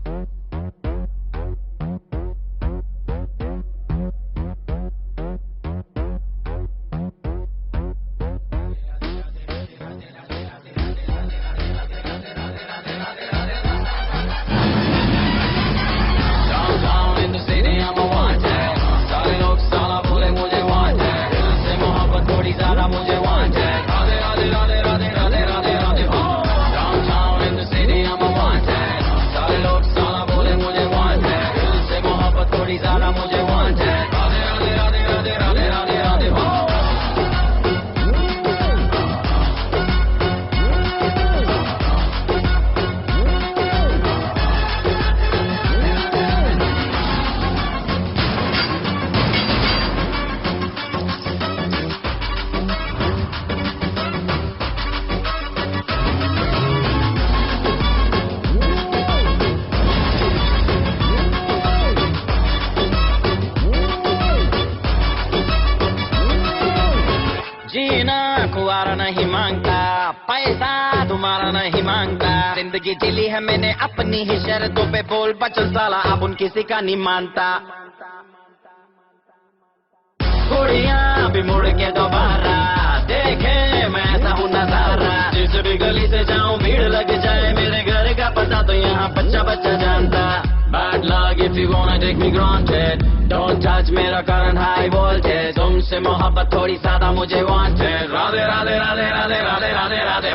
नहीं मांगता, पैसा तुम्हारा नहीं मांगता, जिंदगी जिली है मैंने अपनी ही शर्तों पे, बोल बचल साला अब उन किसी का नहीं मानता। कुड़ियाँ भी मुड़ के दोबारा देखे मैं ऐसा हूँ नजारा, जिस भी गली से जाऊँ भीड़ लग जाए, मेरे घर का पता तो यहाँ बच्चा बच्चा जानता। Bad luck if you wanna take me granted, don't touch मेरा current high voltage, तुमसे मोहब्बत थोड़ी सादा मुझे wanted, राधे राधे राधे राधे राधे राधे राधे।